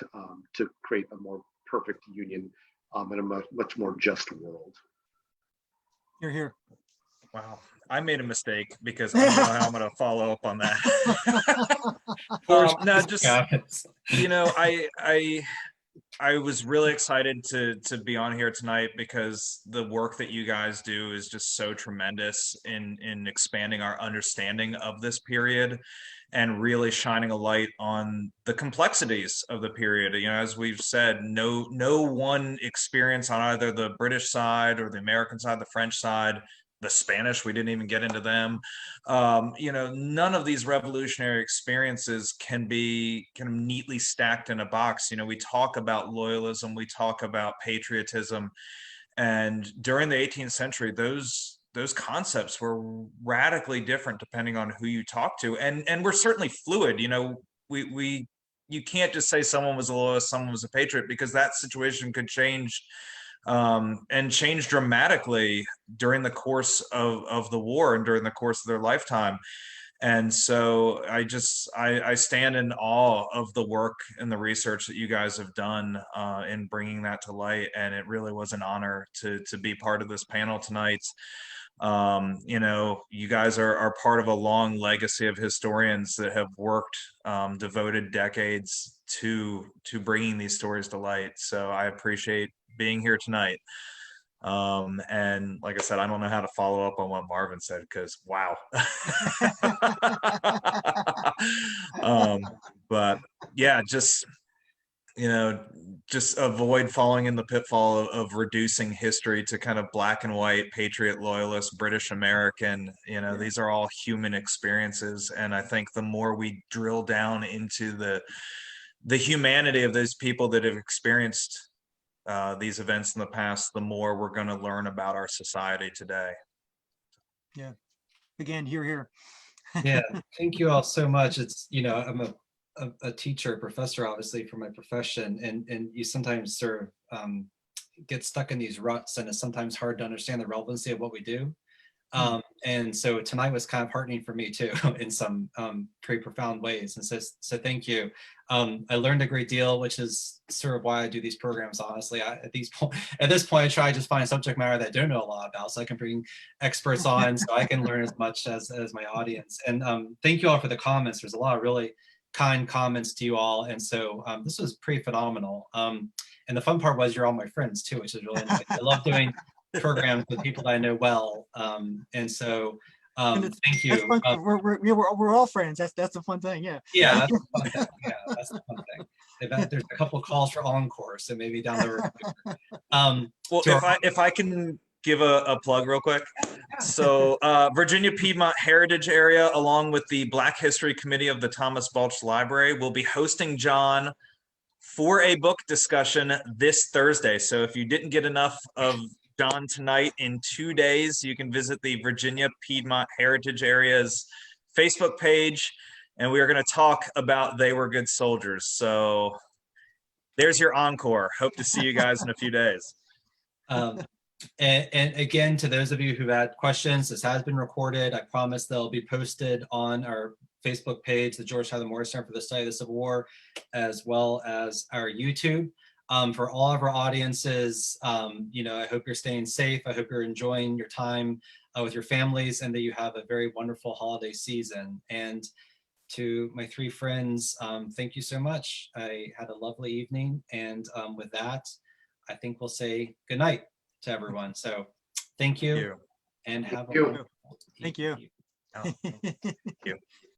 to create a more perfect union and a much more just world. You're here. Wow, I made a mistake because I don't know how I'm going to follow up on that. No, just, you know, I was really excited to be on here tonight, because the work that you guys do is just so tremendous in expanding our understanding of this period and really shining a light on the complexities of the period. You know, as we've said, no one experience on either the British side or the American side, the French side, the Spanish, we didn't even get into them. You know, none of these revolutionary experiences can be kind of neatly stacked in a box. You know, we talk about loyalism, we talk about patriotism, and during the 18th century, those concepts were radically different depending on who you talk to, and we're certainly fluid. You know, we you can't just say someone was a loyalist, someone was a patriot, because that situation could change, and change dramatically during the course of the war and during the course of their lifetime. And so I stand in awe of the work and the research that you guys have done in bringing that to light. And it really was an honor to be part of this panel tonight. You know, you guys are part of a long legacy of historians that have worked, devoted decades to bringing these stories to light. So I appreciate being here tonight. And like I said, I don't know how to follow up on what Marvin said, because wow. But yeah, just, you know, just avoid falling in the pitfall of reducing history to kind of black and white, patriot, loyalist, British American. You know, these are all human experiences. And I think the more we drill down into the humanity of those people that have experienced these events in the past, the more we're going to learn about our society today. Yeah. Again, here. Yeah, thank you all so much. It's, you know, I'm a teacher, professor, obviously, for my profession, and you sometimes sort of get stuck in these ruts, and it's sometimes hard to understand the relevancy of what we do. And so tonight was kind of heartening for me too, in some pretty profound ways. And so thank you. I learned a great deal, which is sort of why I do these programs. Honestly, at this point, I try to just find subject matter that I don't know a lot about, so I can bring experts on, so I can learn as much as my audience. And thank you all for the comments. There's a lot of really kind comments to you all, and so this was pretty phenomenal. And the fun part was you're all my friends too, which is really nice. I love doing programs with people that I know well, and so thank you. We're all friends. That's the fun thing. Yeah. Yeah, that's the fun thing. Yeah, that's the fun thing. There's a couple of calls for encore, so maybe down the road. Well, if I can give a plug real quick. So Virginia Piedmont Heritage Area, along with the Black History Committee of the Thomas Balch Library, will be hosting John for a book discussion this Thursday. So if you didn't get enough of John tonight, in 2 days, you can visit the Virginia Piedmont Heritage Area's Facebook page, and we are going to talk about They Were Good Soldiers. So there's your encore. Hope to see you guys in a few days. And again, to those of you who had questions, this has been recorded. I promise they'll be posted on our Facebook page, the George Tyler Moore Center for the Study of the Civil War, as well as our YouTube. For all of our audiences, you know, I hope you're staying safe. I hope you're enjoying your time with your families, and that you have a very wonderful holiday season. And to my three friends, thank you so much. I had a lovely evening. And with that, I think we'll say good night to everyone. So thank you, and have a wonderful Thank you. Thank you.